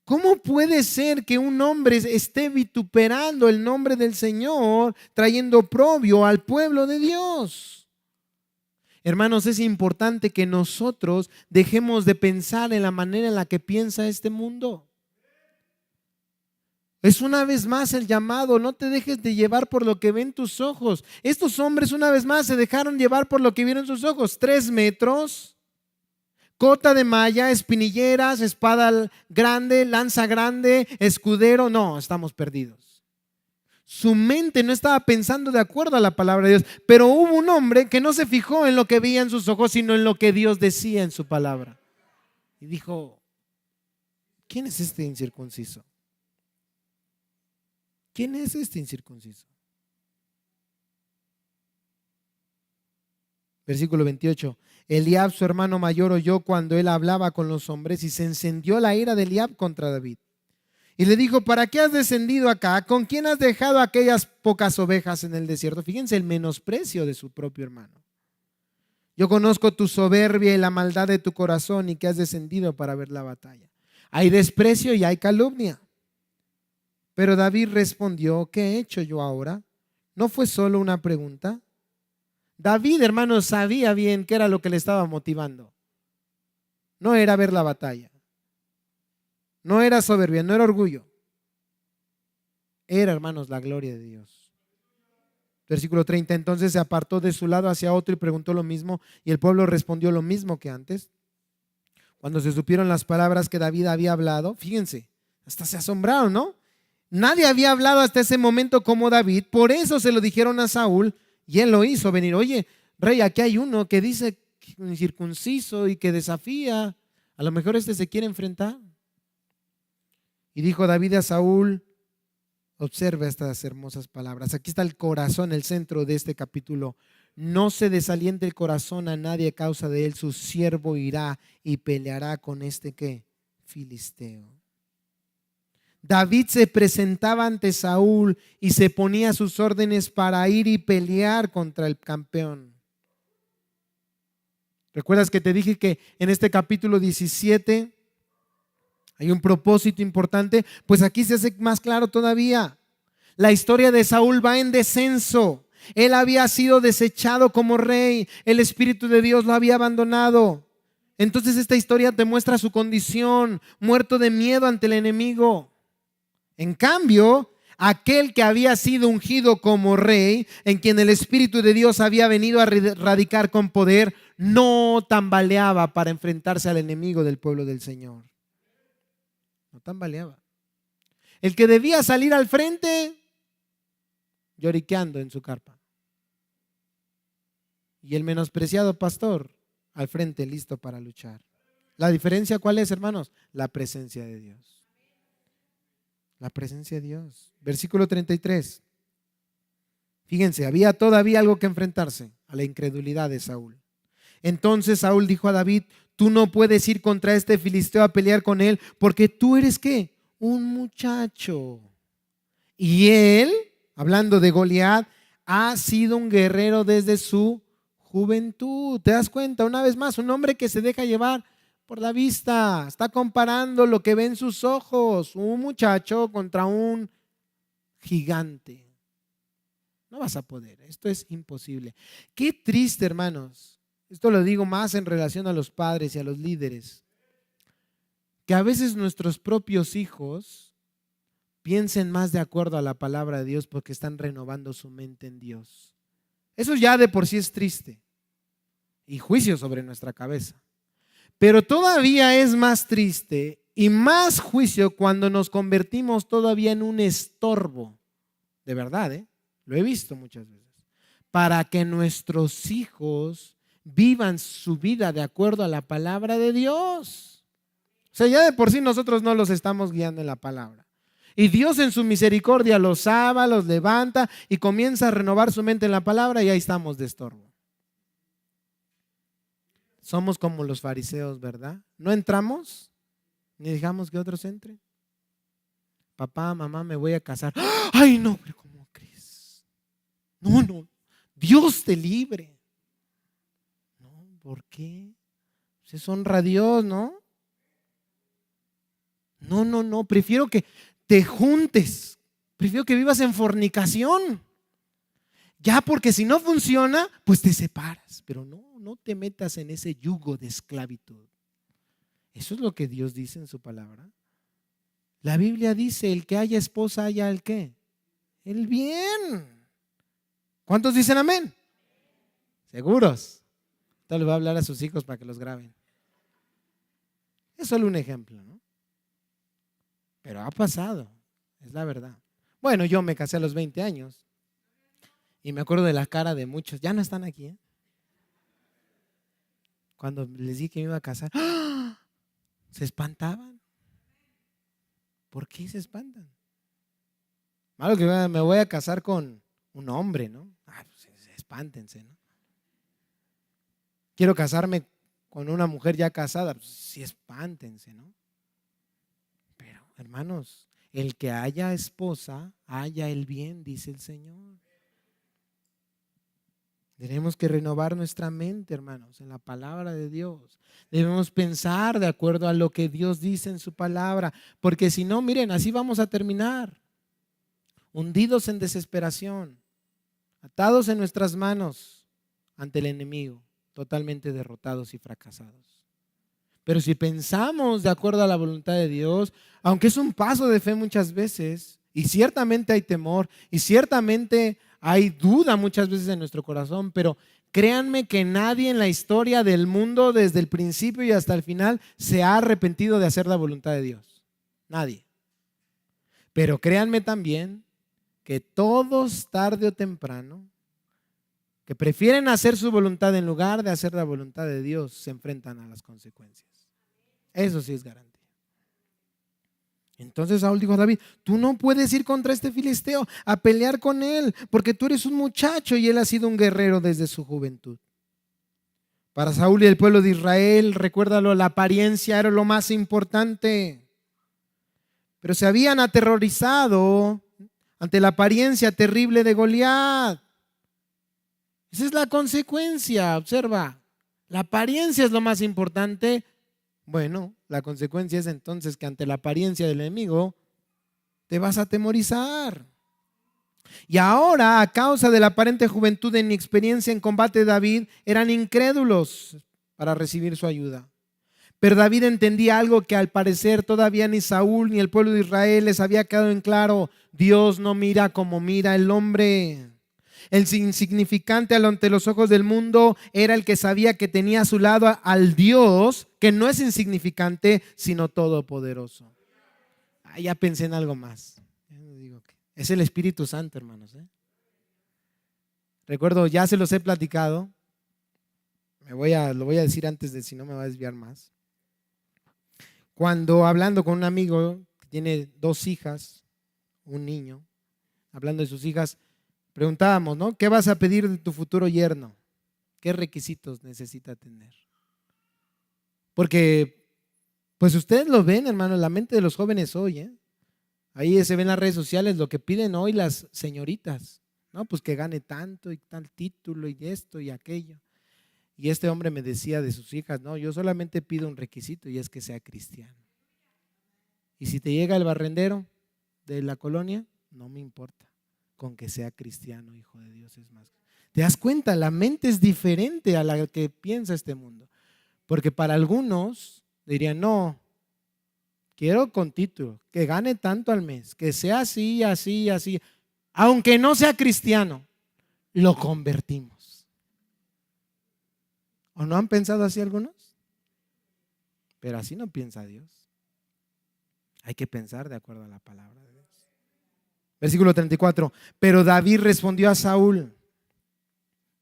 S1: ¿Cómo puede ser que un hombre esté vituperando el nombre del Señor, trayendo oprobio al pueblo de Dios? Hermanos, es importante que nosotros dejemos de pensar en la manera en la que piensa este mundo. Es una vez más el llamado: no te dejes de llevar por lo que ven tus ojos. Estos hombres una vez más se dejaron llevar por lo que vieron sus ojos. 3 metros, cota de malla, espinilleras, espada grande, lanza grande, escudero. No, estamos perdidos. Su mente no estaba pensando de acuerdo a la palabra de Dios. Pero hubo un hombre que no se fijó en lo que veía en sus ojos, sino en lo que Dios decía en su palabra. Y dijo: ¿quién es este incircunciso? ¿Quién es este incircunciso? Versículo 28. Eliab, su hermano mayor, oyó cuando él hablaba con los hombres, y se encendió la ira de Eliab contra David. Y le dijo: ¿para qué has descendido acá? ¿Con quién has dejado aquellas pocas ovejas en el desierto? Fíjense el menosprecio de su propio hermano. Yo conozco tu soberbia y la maldad de tu corazón, y que has descendido para ver la batalla. Hay desprecio y hay calumnia. Pero David respondió: ¿qué he hecho yo ahora? ¿No fue solo una pregunta? David, hermanos, sabía bien qué era lo que le estaba motivando. No era ver la batalla, no era soberbia, no era orgullo. Era, hermanos, la gloria de Dios. Versículo 30. Entonces se apartó de su lado hacia otro y preguntó lo mismo, y el pueblo respondió lo mismo que antes. Cuando se supieron las palabras que David había hablado, fíjense, hasta se asombraron, ¿no? Nadie había hablado hasta ese momento como David. Por eso se lo dijeron a Saúl, y él lo hizo venir. Oye, rey, aquí hay uno que dice incircunciso y que desafía. A lo mejor este se quiere enfrentar. Y dijo David a Saúl: observa estas hermosas palabras. Aquí está el corazón, el centro de este capítulo. No se desaliente el corazón a nadie a causa de él. Su siervo irá y peleará con este ¿qué? Filisteo. David se presentaba ante Saúl y se ponía a sus órdenes para ir y pelear contra el campeón. ¿Recuerdas que te dije que en este capítulo 17 hay un propósito importante? Pues aquí se hace más claro todavía. La historia de Saúl va en descenso. Él había sido desechado como rey. El Espíritu de Dios lo había abandonado. Entonces esta historia te muestra su condición, muerto de miedo ante el enemigo. En cambio, aquel que había sido ungido como rey, en quien el Espíritu de Dios había venido a radicar con poder, no tambaleaba para enfrentarse al enemigo del pueblo del Señor. No tambaleaba. El que debía salir al frente, lloriqueando en su carpa. Y el menospreciado pastor al frente, listo para luchar. ¿La diferencia cuál es, hermanos? La presencia de Dios. La presencia de Dios. Versículo 33. Fíjense, había todavía algo que enfrentarse: a la incredulidad de Saúl. Entonces Saúl dijo a David: tú no puedes ir contra este filisteo a pelear con él, porque tú eres ¿qué? Un muchacho. Y él, hablando de Goliat, ha sido un guerrero desde su juventud. ¿Te das cuenta? Una vez más, un hombre que se deja llevar por la vista. Está comparando lo que ve en sus ojos. Un muchacho contra un gigante. No vas a poder. Esto es imposible. Qué triste, hermanos. Esto lo digo más en relación a los padres y a los líderes. Que a veces nuestros propios hijos piensen más de acuerdo a la palabra de Dios porque están renovando su mente en Dios. Eso ya de por sí es triste. Y juicio sobre nuestra cabeza. Pero todavía es más triste y más juicio cuando nos convertimos todavía en un estorbo. De verdad, lo he visto muchas veces. Para que nuestros hijos vivan su vida de acuerdo a la palabra de Dios. O sea, ya de por sí nosotros no los estamos guiando en la palabra. Y Dios en su misericordia los salva, los levanta y comienza a renovar su mente en la palabra y ahí estamos de estorbo. Somos como los fariseos, ¿verdad? No entramos ni dejamos que otros entren. Papá, mamá, me voy a casar. Ay, no, pero ¿cómo crees? No, Dios te libre. No, ¿por qué? Se honra a Dios, ¿no? No, prefiero que te juntes, prefiero que vivas en fornicación. Ya, porque si no funciona, pues te separas. Pero no te metas en ese yugo de esclavitud. Eso es lo que Dios dice en su palabra. La Biblia dice, el que haya esposa, haya el ¿qué? El bien. ¿Cuántos dicen amén? ¿Seguros? Entonces le voy a hablar a sus hijos para que los graben. Es solo un ejemplo, ¿no? Pero ha pasado, es la verdad. Bueno, yo me casé a los 20 años y me acuerdo de la cara de muchos, ya no están aquí, ¿eh? Cuando les dije que me iba a casar, ¡ah! Se espantaban. ¿Por qué se espantan? Malo que me voy a casar con un hombre, ¿no? Pues espántense, ¿no? Quiero casarme con una mujer ya casada, pues sí, espántense, ¿no? Pero, hermanos, el que haya esposa, haya el bien, dice el Señor. Tenemos que renovar nuestra mente, hermanos, en la palabra de Dios. Debemos pensar de acuerdo a lo que Dios dice en su palabra, porque si no, miren, así vamos a terminar. Hundidos en desesperación, atados en nuestras manos ante el enemigo, totalmente derrotados y fracasados. Pero si pensamos de acuerdo a la voluntad de Dios, aunque es un paso de fe muchas veces, y ciertamente hay temor, y ciertamente hay duda muchas veces en nuestro corazón, pero créanme que nadie en la historia del mundo, desde el principio y hasta el final, se ha arrepentido de hacer la voluntad de Dios. Nadie. Pero créanme también que todos, tarde o temprano, que prefieren hacer su voluntad en lugar de hacer la voluntad de Dios, se enfrentan a las consecuencias. Eso sí es garantía. Entonces Saúl dijo a David, tú no puedes ir contra este filisteo a pelear con él, porque tú eres un muchacho y él ha sido un guerrero desde su juventud. Para Saúl y el pueblo de Israel, recuérdalo, la apariencia era lo más importante. Pero se habían aterrorizado ante la apariencia terrible de Goliat. Esa es la consecuencia, observa. La apariencia es lo más importante. Bueno, la consecuencia es entonces que ante la apariencia del enemigo te vas a atemorizar. Y ahora, a causa de la aparente juventud e inexperiencia en combate, David eran incrédulos para recibir su ayuda. Pero David entendía algo que al parecer todavía ni Saúl ni el pueblo de Israel les había quedado en claro. Dios no mira como mira el hombre. El insignificante ante los ojos del mundo era el que sabía que tenía a su lado al Dios que no es insignificante, sino todopoderoso. Ya pensé en algo más. Es el Espíritu Santo, hermanos. Recuerdo, ya se los he platicado. Lo voy a decir antes de si no me va a desviar más. Cuando hablando con un amigo que tiene 2 hijas, un niño, hablando de sus hijas, preguntábamos, ¿no? ¿Qué vas a pedir de tu futuro yerno? ¿Qué requisitos necesita tener? Porque, pues ustedes lo ven, hermano, la mente de los jóvenes hoy, ¿eh? Ahí se ven en las redes sociales lo que piden hoy las señoritas, ¿no? Pues que gane tanto y tal título y esto y aquello. Y este hombre me decía de sus hijas, no, yo solamente pido un requisito y es que sea cristiano. Y si te llega el barrendero de la colonia, no me importa. Con que sea cristiano, hijo de Dios, es más. ¿Te das cuenta? La mente es diferente a la que piensa este mundo. Porque para algunos dirían, no, quiero con título, que gane tanto al mes, que sea así, así, así. Aunque no sea cristiano, lo convertimos. ¿O no han pensado así algunos? Pero así no piensa Dios. Hay que pensar de acuerdo a la palabra de Dios. Versículo 34. Pero David respondió a Saúl.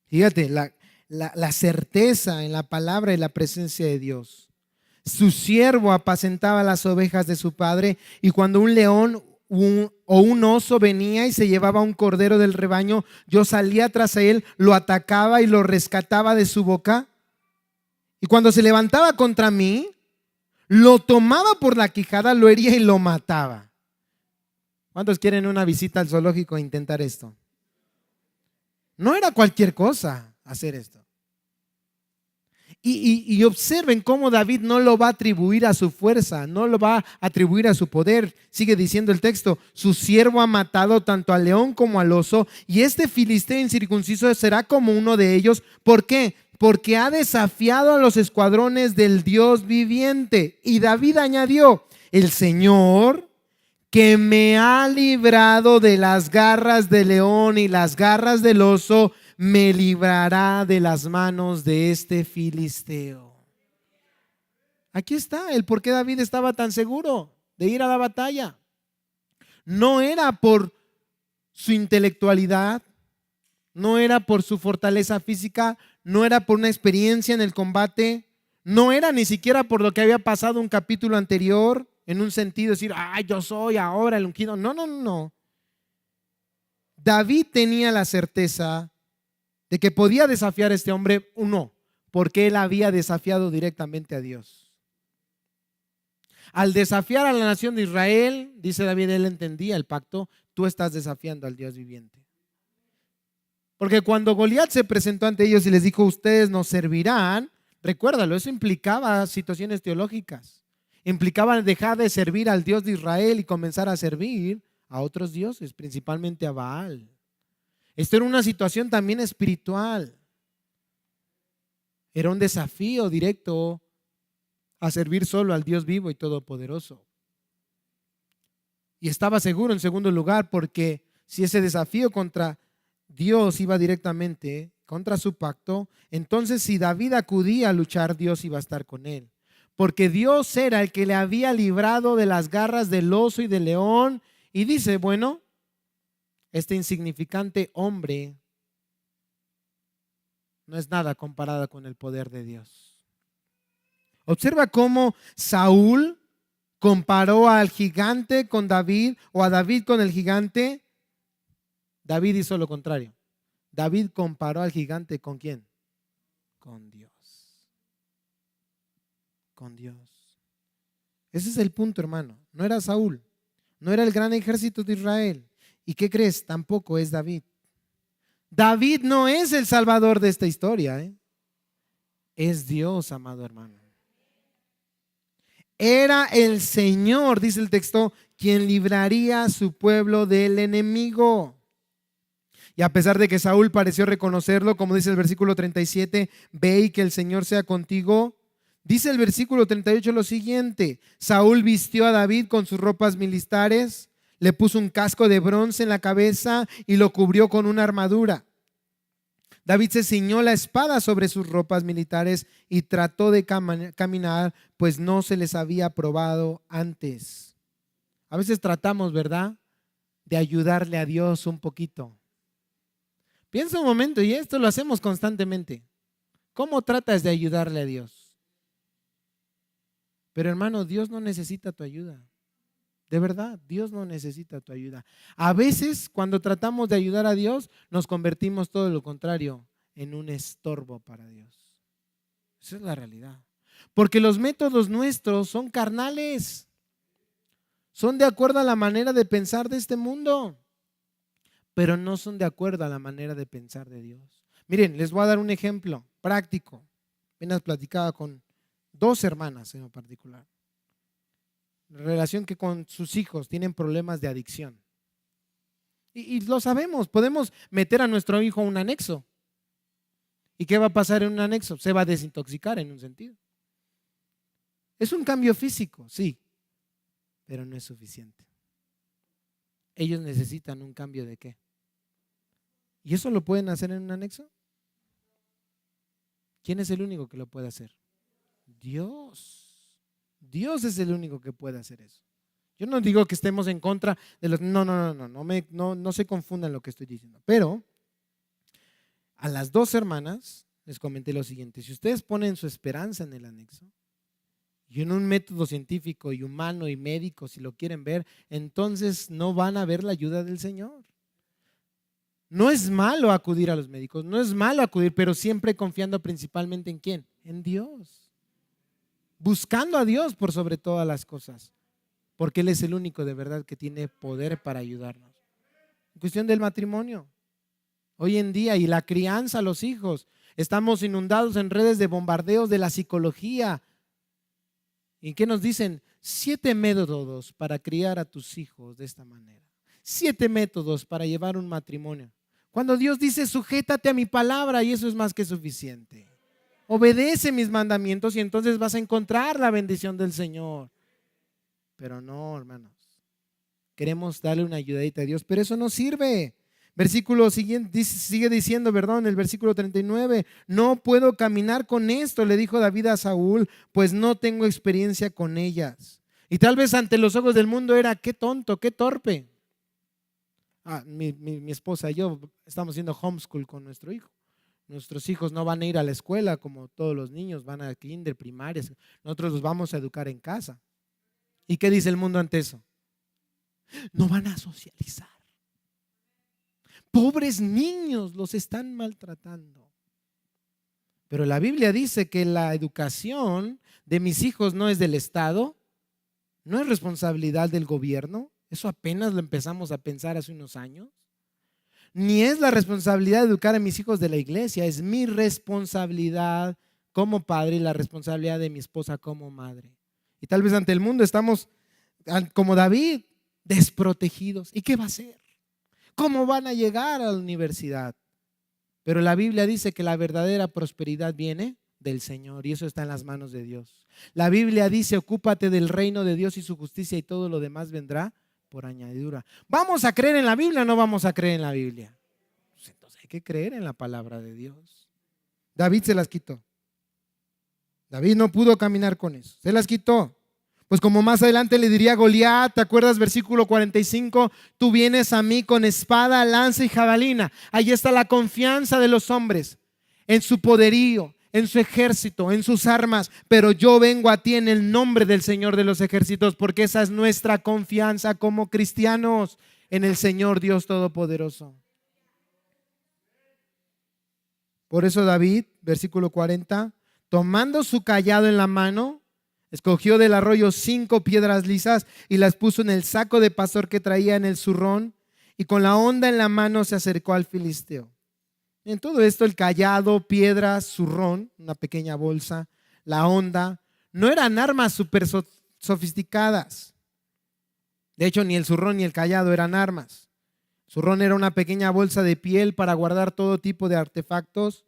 S1: Fíjate, la certeza en la palabra y la presencia de Dios. Su siervo apacentaba las ovejas de su padre y cuando un león o un oso venía y se llevaba un cordero del rebaño, yo salía tras él, lo atacaba y lo rescataba de su boca. Y cuando se levantaba contra mí, lo tomaba por la quijada, lo hería y lo mataba. ¿Cuántos quieren una visita al zoológico e intentar esto? No era cualquier cosa hacer esto. Y observen cómo David no lo va a atribuir a su fuerza, no lo va a atribuir a su poder. Sigue diciendo el texto: su siervo ha matado tanto al león como al oso, y este filisteo incircunciso será como uno de ellos. ¿Por qué? Porque ha desafiado a los escuadrones del Dios viviente. Y David añadió: el Señor, que me ha librado de las garras del león y las garras del oso, me librará de las manos de este filisteo. Aquí está el por qué David estaba tan seguro de ir a la batalla. No era por su intelectualidad, no era por su fortaleza física, no era por una experiencia en el combate, no era ni siquiera por lo que había pasado un capítulo anterior, en un sentido decir, yo soy ahora el ungido. No. David tenía la certeza de que podía desafiar a este hombre, uno, porque él había desafiado directamente a Dios. Al desafiar a la nación de Israel, dice David, él entendía el pacto: tú estás desafiando al Dios viviente. Porque cuando Goliat se presentó ante ellos y les dijo, ustedes nos servirán, recuérdalo, eso implicaba situaciones teológicas. Implicaba dejar de servir al Dios de Israel y comenzar a servir a otros dioses, principalmente a Baal. Esto era una situación también espiritual. Era un desafío directo a servir solo al Dios vivo y todopoderoso. Y estaba seguro, en segundo lugar, porque si ese desafío contra Dios iba directamente contra su pacto, entonces si David acudía a luchar, Dios iba a estar con él. Porque Dios era el que le había librado de las garras del oso y del león. Y dice, bueno, este insignificante hombre no es nada comparado con el poder de Dios. Observa cómo Saúl comparó al gigante con David, o a David con el gigante. David hizo lo contrario. David comparó al gigante ¿con quién? Con Dios. Con Dios. Ese es el punto, hermano. No era Saúl, no era el gran ejército de Israel. ¿Y qué crees? Tampoco es David. David no es el salvador de esta historia, ¿eh? Es Dios, amado hermano. Era el Señor, dice el texto, quien libraría a su pueblo del enemigo. Y a pesar de que Saúl pareció reconocerlo, como dice el versículo 37, ve y que el Señor sea contigo. Dice el versículo 38 lo siguiente: Saúl vistió a David con sus ropas militares, le puso un casco de bronce en la cabeza y lo cubrió con una armadura. David se ciñó la espada sobre sus ropas militares y trató de caminar, pues no se les había probado antes. A veces tratamos, ¿verdad?, de ayudarle a Dios un poquito. Piensa un momento, y esto lo hacemos constantemente. ¿Cómo tratas de ayudarle a Dios? Pero hermano, Dios no necesita tu ayuda. De verdad, Dios no necesita tu ayuda. A veces, cuando tratamos de ayudar a Dios, nos convertimos todo lo contrario, en un estorbo para Dios. Esa es la realidad. Porque los métodos nuestros son carnales. Son de acuerdo a la manera de pensar de este mundo, pero no son de acuerdo a la manera de pensar de Dios. Miren, les voy a dar un ejemplo práctico. Apenas platicaba con dos hermanas en particular. Relación que con sus hijos tienen problemas de adicción. Y lo sabemos, podemos meter a nuestro hijo a un anexo. ¿Y qué va a pasar en un anexo? Se va a desintoxicar en un sentido. Es un cambio físico, sí, pero no es suficiente. Ellos necesitan un cambio ¿de qué? ¿Y eso lo pueden hacer en un anexo? ¿Quién es el único que lo puede hacer? Dios. Dios es el único que puede hacer eso. Yo no digo que estemos en contra de los… No se confundan lo que estoy diciendo. Pero a las dos hermanas les comenté lo siguiente: si ustedes ponen su esperanza en el anexo y en un método científico y humano y médico, si lo quieren ver, entonces no van a ver la ayuda del Señor. No es malo acudir a los médicos, no es malo acudir, pero siempre confiando principalmente ¿en quién? En Dios. Buscando a Dios por sobre todas las cosas, porque Él es el único de verdad que tiene poder para ayudarnos. En cuestión del matrimonio, hoy en día, y la crianza a los hijos, estamos inundados en redes de bombardeos de la psicología. ¿Y qué nos dicen? 7 métodos para criar a tus hijos de esta manera. 7 métodos para llevar un matrimonio. Cuando Dios dice, sujétate a mi palabra, y eso es más que suficiente. Obedece mis mandamientos y entonces vas a encontrar la bendición del Señor. Pero no, hermanos. Queremos darle una ayudadita a Dios, pero eso no sirve. Versículo siguiente sigue diciendo, perdón, el versículo 39, no puedo caminar con esto, le dijo David a Saúl, pues no tengo experiencia con ellas. Y tal vez ante los ojos del mundo era, qué tonto, qué torpe. Mi esposa y yo estamos haciendo homeschool con nuestro hijo. Nuestros hijos no van a ir a la escuela como todos los niños, van a kinder, primarias. Nosotros los vamos a educar en casa. ¿Y qué dice el mundo ante eso? No van a socializar. Pobres niños, los están maltratando. Pero la Biblia dice que la educación de mis hijos no es del Estado, no es responsabilidad del gobierno. Eso apenas lo empezamos a pensar hace unos años. Ni es la responsabilidad de educar a mis hijos de la iglesia, es mi responsabilidad como padre y la responsabilidad de mi esposa como madre. Y tal vez ante el mundo estamos como David, desprotegidos. ¿Y qué va a hacer? ¿Cómo van a llegar a la universidad? Pero la Biblia dice que la verdadera prosperidad viene del Señor y eso está en las manos de Dios. La Biblia dice, ocúpate del reino de Dios y su justicia y todo lo demás vendrá por añadidura. ¿Vamos a creer en la Biblia o no vamos a creer en la Biblia? Pues entonces hay que creer en la palabra de Dios. David se las quitó. David no pudo caminar con eso, se las quitó. Pues como más adelante le diría a Goliat, ¿te acuerdas? Versículo 45, tú vienes a mí con espada, lanza y jabalina. Ahí está la confianza de los hombres en su poderío, en su ejército, en sus armas. Pero yo vengo a ti en el nombre del Señor de los ejércitos, porque esa es nuestra confianza como cristianos en el Señor Dios Todopoderoso. Por eso David, versículo 40, tomando su cayado en la mano, escogió del arroyo 5 piedras lisas y las puso en el saco de pastor que traía en el zurrón, y con la honda en la mano se acercó al filisteo. En todo esto el cayado, piedras, zurrón, una pequeña bolsa, la honda, no eran armas súper sofisticadas. De hecho, ni el zurrón ni el cayado eran armas. El zurrón era una pequeña bolsa de piel para guardar todo tipo de artefactos,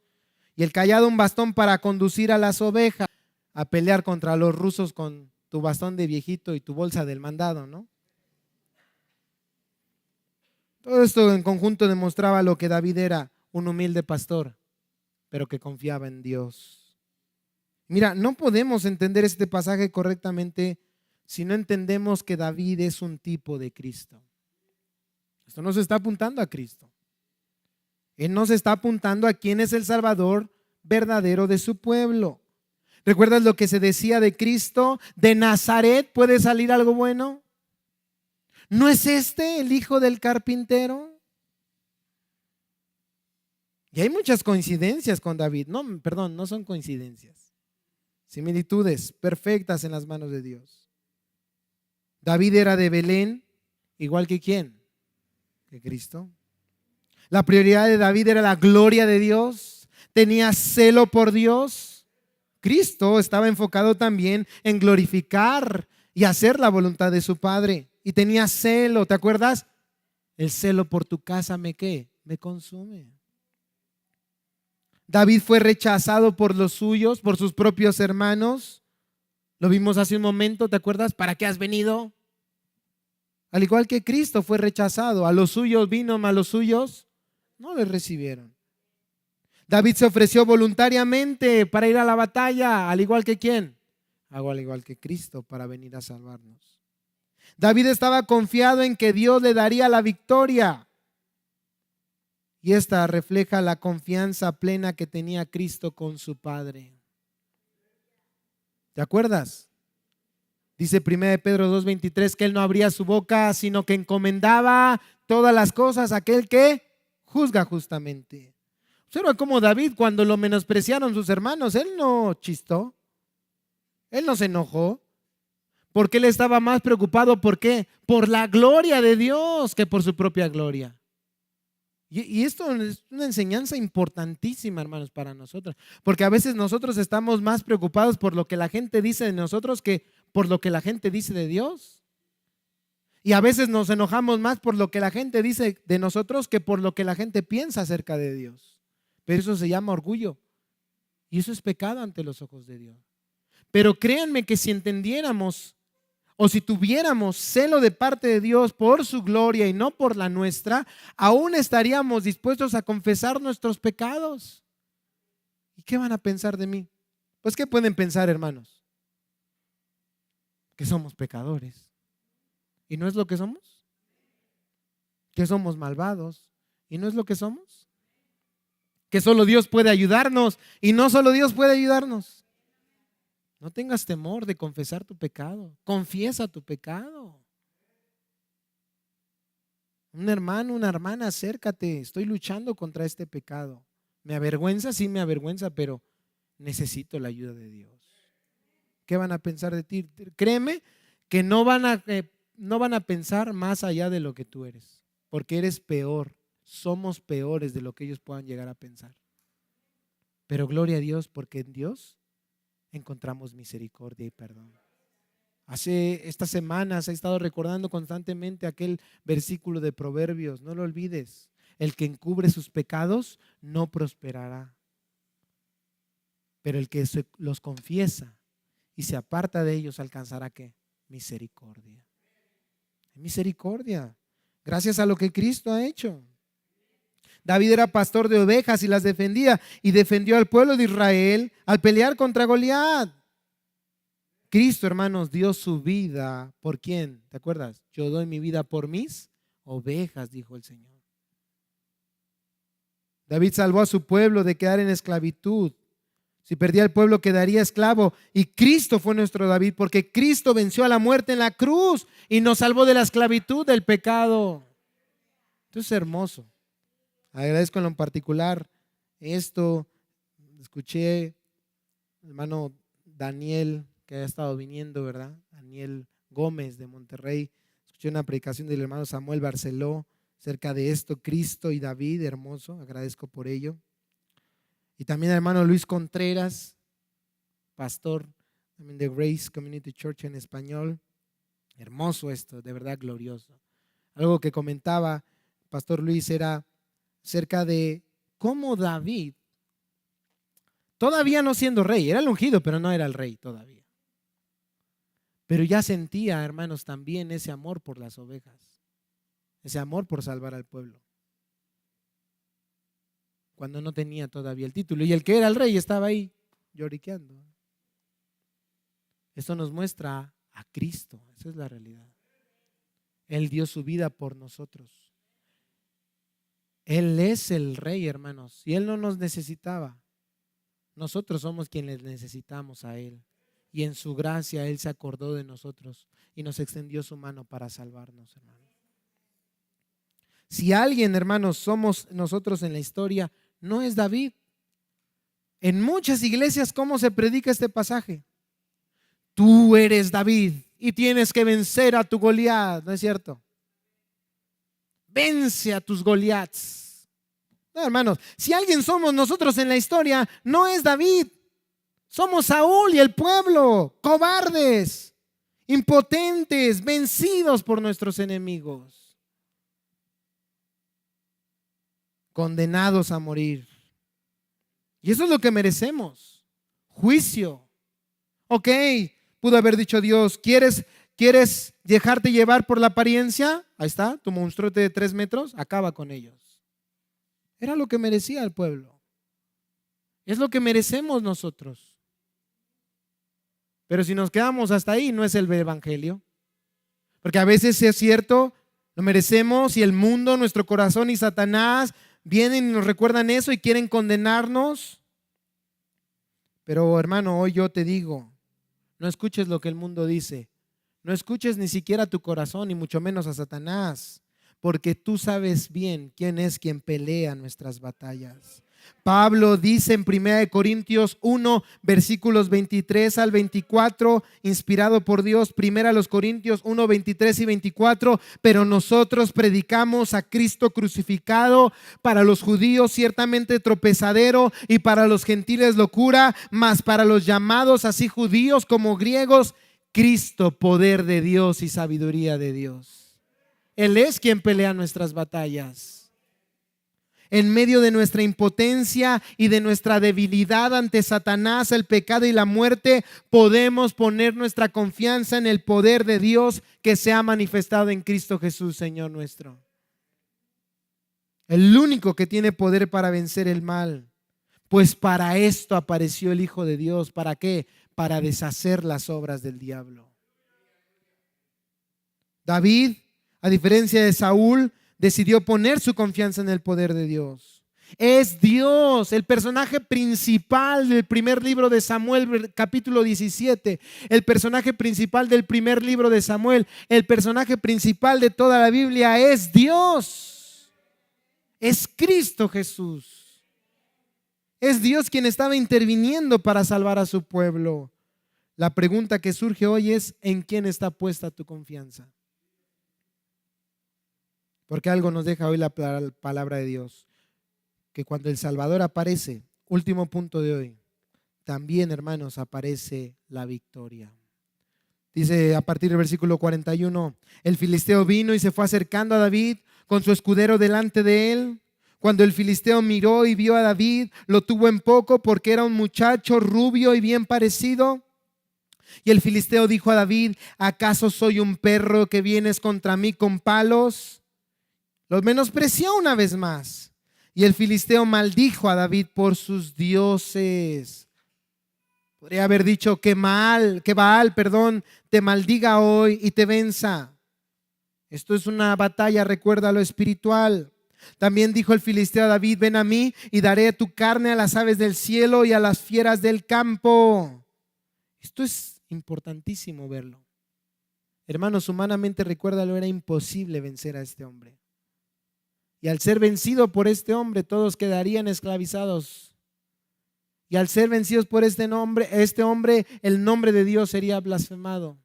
S1: y el cayado un bastón para conducir a las ovejas a pelear contra los rusos con tu bastón de viejito y tu bolsa del mandado, ¿no? Todo esto en conjunto demostraba lo que David era, un humilde pastor, pero que confiaba en Dios. Mira, no podemos entender este pasaje correctamente si no entendemos que David es un tipo de Cristo. Esto no se está apuntando a Cristo. Él no se está apuntando a quién es el Salvador verdadero de su pueblo. ¿Recuerdas lo que se decía de Cristo? ¿De Nazaret puede salir algo bueno? ¿No es este el hijo del carpintero? Y hay muchas coincidencias con David. No, perdón, no son coincidencias. Similitudes perfectas en las manos de Dios. David era de Belén, igual que ¿quién? Que Cristo. La prioridad de David era la gloria de Dios. Tenía celo por Dios. Cristo estaba enfocado también en glorificar y hacer la voluntad de su Padre. Y tenía celo, ¿te acuerdas? El celo por tu casa ¿qué? Me consume. David fue rechazado por los suyos, por sus propios hermanos. Lo vimos hace un momento, ¿te acuerdas? ¿Para qué has venido? Al igual que Cristo fue rechazado. A los suyos vino, mas a los suyos no le recibieron. David se ofreció voluntariamente para ir a la batalla, al igual que ¿quién? Al igual que Cristo, para venir a salvarnos. David estaba confiado en que Dios le daría la victoria. Y esta refleja la confianza plena que tenía Cristo con su Padre. ¿Te acuerdas? Dice 1 Pedro 2:23 que él no abría su boca, sino que encomendaba todas las cosas a aquel que juzga justamente. Observa cómo David, cuando lo menospreciaron sus hermanos, él no chistó, él no se enojó, porque él estaba más preocupado, ¿por qué? Por la gloria de Dios que por su propia gloria. Y esto es una enseñanza importantísima, hermanos, para nosotros, porque a veces nosotros estamos más preocupados por lo que la gente dice de nosotros que por lo que la gente dice de Dios. Y a veces nos enojamos más por lo que la gente dice de nosotros que por lo que la gente piensa acerca de Dios. Pero eso se llama orgullo. Y eso es pecado ante los ojos de Dios. Pero créanme que si entendiéramos o si tuviéramos celo de parte de Dios por su gloria y no por la nuestra, aún estaríamos dispuestos a confesar nuestros pecados. ¿Y qué van a pensar de mí? Pues ¿qué pueden pensar, hermanos? Que somos pecadores. ¿Y no es lo que somos? Que somos malvados. ¿Y no es lo que somos? Que solo Dios puede ayudarnos. Y no solo Dios puede ayudarnos. No tengas temor de confesar tu pecado. Confiesa tu pecado. Un hermano, una hermana, acércate. Estoy luchando contra este pecado. ¿Me avergüenza? Sí, me avergüenza, pero necesito la ayuda de Dios. ¿Qué van a pensar de ti? Créeme que no van a pensar más allá de lo que tú eres, porque eres peor. Somos peores de lo que ellos puedan llegar a pensar. Pero gloria a Dios, porque en Dios encontramos misericordia y perdón. Hace estas semanas he estado recordando constantemente aquel versículo de Proverbios. No lo olvides. El que encubre sus pecados no prosperará, pero el que los confiesa y se aparta de ellos alcanzará ¿qué? Misericordia. Misericordia. Gracias a lo que Cristo ha hecho. David era pastor de ovejas y las defendía, y defendió al pueblo de Israel al pelear contra Goliat. Cristo, hermanos, dio su vida. ¿Por quién? ¿Te acuerdas? Yo doy mi vida por mis ovejas, dijo el Señor. David salvó a su pueblo de quedar en esclavitud. Si perdía el pueblo, quedaría esclavo. Y Cristo fue nuestro David, porque Cristo venció a la muerte en la cruz y nos salvó de la esclavitud del pecado. Esto es hermoso. Agradezco en lo particular esto. Escuché al hermano Daniel, que ha estado viniendo, ¿verdad? Daniel Gómez de Monterrey. Escuché una predicación del hermano Samuel Barceló acerca de esto, Cristo y David, hermoso. Agradezco por ello. Y también al hermano Luis Contreras, pastor también de Grace Community Church en español. Hermoso esto, de verdad glorioso. Algo que comentaba pastor Luis era acerca de cómo David, todavía no siendo rey, era el ungido, pero no era el rey todavía. Pero ya sentía, hermanos, también ese amor por las ovejas, ese amor por salvar al pueblo, cuando no tenía todavía el título. Y el que era el rey estaba ahí lloriqueando. Esto nos muestra a Cristo, esa es la realidad. Él dio su vida por nosotros. Él es el rey, hermanos, y Él no nos necesitaba. Nosotros somos quienes necesitamos a Él. Y en su gracia Él se acordó de nosotros y nos extendió su mano para salvarnos, hermanos. Si alguien, hermanos, somos nosotros en la historia, no es David. En muchas iglesias, ¿cómo se predica este pasaje? Tú eres David y tienes que vencer a tu Goliat, ¿no es cierto? Vence a tus Goliats. No, hermanos, si alguien somos nosotros en la historia, no es David. Somos Saúl y el pueblo, cobardes, impotentes, vencidos por nuestros enemigos, condenados a morir. Y eso es lo que merecemos, juicio. Ok, pudo haber dicho Dios, ¿quieres dejarte llevar por la apariencia? Ahí está, tu monstruote de 3 metros, acaba con ellos. Era lo que merecía el pueblo. Es lo que merecemos nosotros. Pero si nos quedamos hasta ahí, no es el evangelio. Porque a veces es cierto, lo merecemos y el mundo, nuestro corazón y Satanás vienen y nos recuerdan eso y quieren condenarnos. Pero hermano, hoy yo te digo, no escuches lo que el mundo dice, No escuches ni siquiera a tu corazón, ni mucho menos a Satanás, porque tú sabes bien quién es quien pelea nuestras batallas. Pablo dice en 1 Corintios 1, versículos 23 al 24, inspirado por Dios, 1 Corintios 1, 23 y 24, pero nosotros predicamos a Cristo crucificado, para los judíos ciertamente tropezadero y para los gentiles locura, mas para los llamados, así judíos como griegos, Cristo, poder de Dios y sabiduría de Dios. Él es quien pelea nuestras batallas. En medio de nuestra impotencia y de nuestra debilidad ante Satanás, el pecado y la muerte, podemos poner nuestra confianza en el poder de Dios que se ha manifestado en Cristo Jesús, Señor nuestro. El único que tiene poder para vencer el mal. Pues para esto apareció el Hijo de Dios. ¿Para qué? Para deshacer las obras del diablo. David, a diferencia de Saúl, decidió poner su confianza en el poder de Dios. Es Dios el personaje principal del primer libro de Samuel, capítulo 17. El personaje principal del primer libro de Samuel. El personaje principal de toda la Biblia es Dios. Es Cristo Jesús. Es Dios quien estaba interviniendo para salvar a su pueblo. La pregunta que surge hoy es: ¿en quién está puesta tu confianza? Porque algo nos deja hoy la palabra de Dios, que cuando el Salvador aparece, último punto de hoy, también, hermanos, aparece la victoria. Dice a partir del versículo 41, el filisteo vino y se fue acercando a David con su escudero delante de él. Cuando el filisteo miró y vio a David, lo tuvo en poco porque era un muchacho rubio y bien parecido. Y el filisteo dijo a David: ¿acaso soy un perro que vienes contra mí con palos? Los menospreció una vez más. Y el filisteo maldijo a David por sus dioses. Podría haber dicho que Baal, te maldiga hoy y te venza. Esto es una batalla, recuerda lo espiritual. También dijo el filisteo a David: ven a mí y daré tu carne a las aves del cielo y a las fieras del campo. Esto es importantísimo verlo. Hermanos, humanamente, recuérdalo, era imposible vencer a este hombre. Y al ser vencido por este hombre, todos quedarían esclavizados. Y al ser vencidos por este hombre, el nombre de Dios sería blasfemado.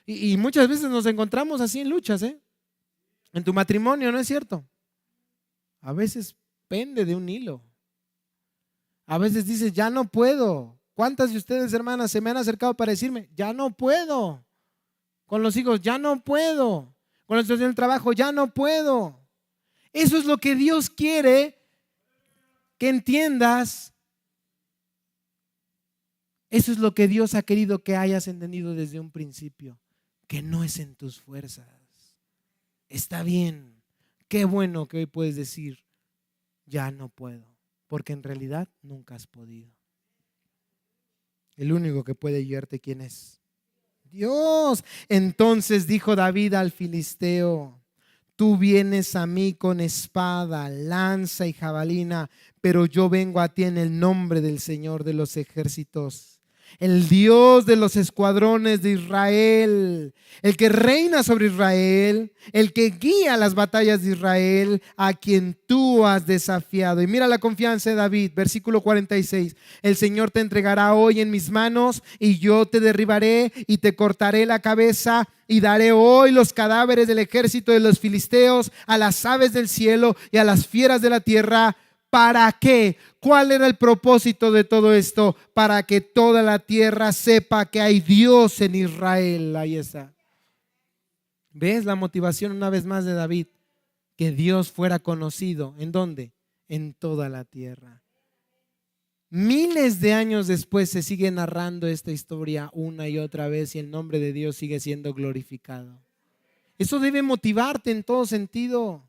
S1: Y muchas veces nos encontramos así en luchas, en tu matrimonio, ¿no es cierto? A veces pende de un hilo. A veces dices: ya no puedo. ¿Cuántas de ustedes, hermanas, se me han acercado para decirme: ya no puedo? Con los hijos: ya no puedo. Con la situación del trabajo: ya no puedo. Eso es lo que Dios quiere que entiendas. Eso es lo que Dios ha querido que hayas entendido desde un principio, que no es en tus fuerzas. Está bien, qué bueno que hoy puedes decir: ya no puedo, porque en realidad nunca has podido. El único que puede ayudarte, ¿quién es? Dios. Entonces dijo David al filisteo: tú vienes a mí con espada, lanza y jabalina, pero yo vengo a ti en el nombre del Señor de los ejércitos, el Dios de los escuadrones de Israel, el que reina sobre Israel, el que guía las batallas de Israel, a quien tú has desafiado. Y mira la confianza de David, versículo 46. El Señor te entregará hoy en mis manos y yo te derribaré y te cortaré la cabeza y daré hoy los cadáveres del ejército de los filisteos a las aves del cielo y a las fieras de la tierra. ¿Para qué? ¿Cuál era el propósito de todo esto? Para que toda la tierra sepa que hay Dios en Israel. Ahí está. ¿Ves la motivación una vez más de David? Que Dios fuera conocido. ¿En dónde? En toda la tierra. Miles de años después se sigue narrando esta historia una y otra vez y el nombre de Dios sigue siendo glorificado. Eso debe motivarte en todo sentido.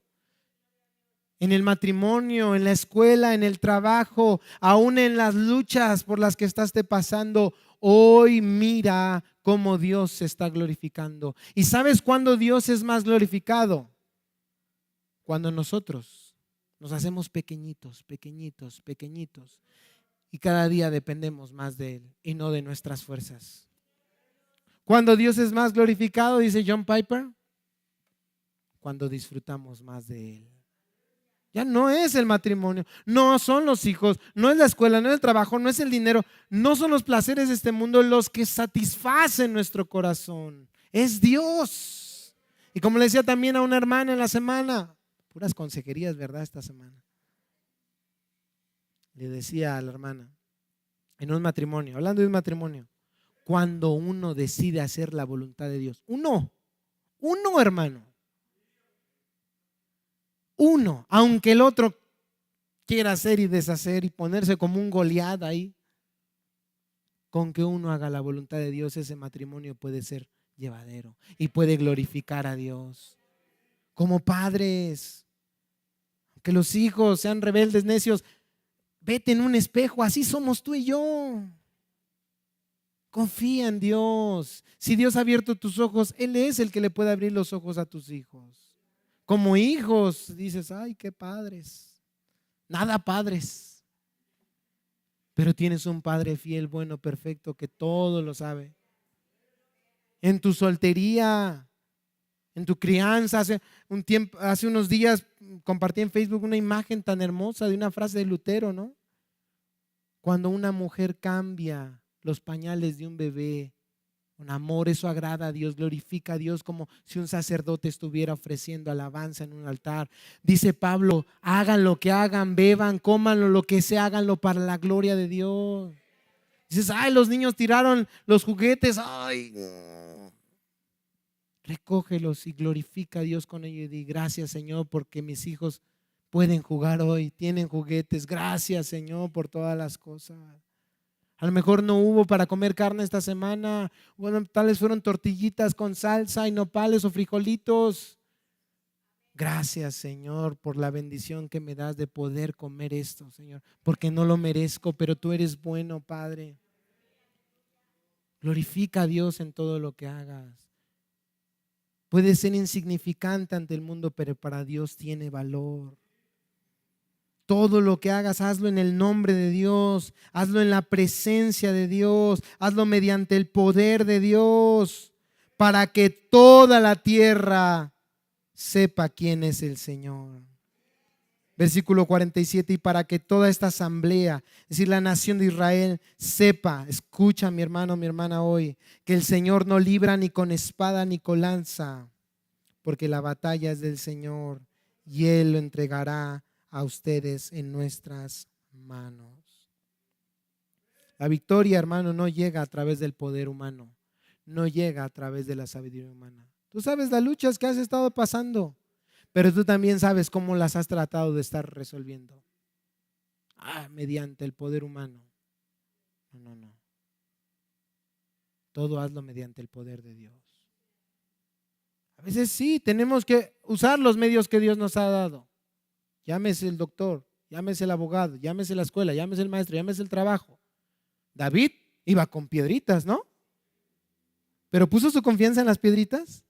S1: En el matrimonio, en la escuela, en el trabajo, aún en las luchas por las que estás pasando. Hoy mira cómo Dios se está glorificando. ¿Y sabes cuándo Dios es más glorificado? Cuando nosotros nos hacemos pequeñitos, pequeñitos, pequeñitos. Y cada día dependemos más de Él y no de nuestras fuerzas. Cuando Dios es más glorificado, dice John Piper, cuando disfrutamos más de Él. Ya no es el matrimonio, no son los hijos, no es la escuela, no es el trabajo, no es el dinero, no son los placeres de este mundo los que satisfacen nuestro corazón. Es Dios. Y como le decía también a una hermana en la semana, puras consejerías, ¿verdad? Esta semana. Le decía a la hermana, en un matrimonio, hablando de un matrimonio, cuando uno decide hacer la voluntad de Dios, uno hermano, uno, aunque el otro quiera hacer y deshacer y ponerse como un Goliat ahí, con que uno haga la voluntad de Dios, ese matrimonio puede ser llevadero y puede glorificar a Dios. Como padres, que los hijos sean rebeldes, necios, vete en un espejo, así somos tú y yo. Confía en Dios. Si Dios ha abierto tus ojos, Él es el que le puede abrir los ojos a tus hijos. Como hijos, dices, ay, qué padres. Nada padres. Pero tienes un Padre fiel, bueno, perfecto, que todo lo sabe. En tu soltería, en tu crianza, hace unos días compartí en Facebook una imagen tan hermosa de una frase de Lutero, ¿no? Cuando una mujer cambia los pañales de un bebé con amor, eso agrada a Dios, glorifica a Dios, como si un sacerdote estuviera ofreciendo alabanza en un altar. Dice Pablo, hagan lo que hagan, beban, coman lo que sea, háganlo para la gloria de Dios. Dices, ay, los niños tiraron los juguetes, ay, recógelos y glorifica a Dios con ellos y di, gracias Señor porque mis hijos pueden jugar hoy, tienen juguetes, gracias Señor por todas las cosas. A lo mejor no hubo para comer carne esta semana, bueno, tal vez fueron tortillitas con salsa y nopales o frijolitos. Gracias Señor por la bendición que me das de poder comer esto, Señor, porque no lo merezco, pero tú eres bueno, Padre. Glorifica a Dios en todo lo que hagas. Puede ser insignificante ante el mundo, pero para Dios tiene valor. Todo lo que hagas, hazlo en el nombre de Dios, hazlo en la presencia de Dios, hazlo mediante el poder de Dios, para que toda la tierra sepa quién es el Señor. Versículo 47, y para que toda esta asamblea, es decir, la nación de Israel, sepa, escucha mi hermano, mi hermana hoy, que el Señor no libra ni con espada ni con lanza, porque la batalla es del Señor y Él lo entregará a ustedes en nuestras manos. La victoria, hermano, no llega a través del poder humano, no llega a través de la sabiduría humana. Tú sabes las luchas que has estado pasando, pero tú también sabes cómo las has tratado de estar resolviendo. Mediante el poder humano. No. Todo hazlo mediante el poder de Dios. A veces sí, tenemos que usar los medios que Dios nos ha dado. Llámese el doctor, llámese el abogado, llámese la escuela, llámese el maestro, llámese el trabajo. David iba con piedritas, ¿no? Pero puso su confianza en las piedritas.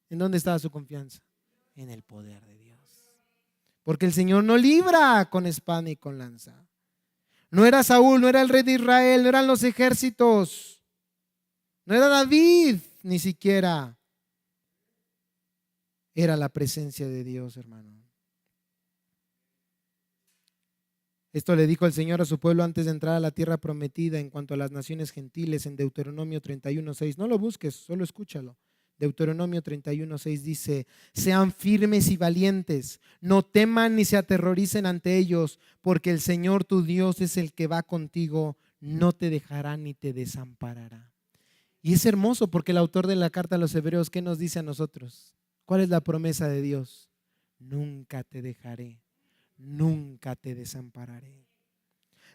S1: ¿En dónde estaba su confianza? En el poder de Dios. Porque el Señor no libra con espada y con lanza. No era Saúl, no era el rey de Israel, no eran los ejércitos, no era David, ni siquiera. Era la presencia de Dios, hermano. Esto le dijo el Señor a su pueblo antes de entrar a la tierra prometida en cuanto a las naciones gentiles en Deuteronomio 31:6. No lo busques, solo escúchalo. Deuteronomio 31:6 dice, sean firmes y valientes, no teman ni se aterroricen ante ellos, porque el Señor tu Dios es el que va contigo, no te dejará ni te desamparará. Y es hermoso porque el autor de la carta a los Hebreos, ¿qué nos dice a nosotros? ¿Cuál es la promesa de Dios? Nunca te dejaré, nunca te desampararé.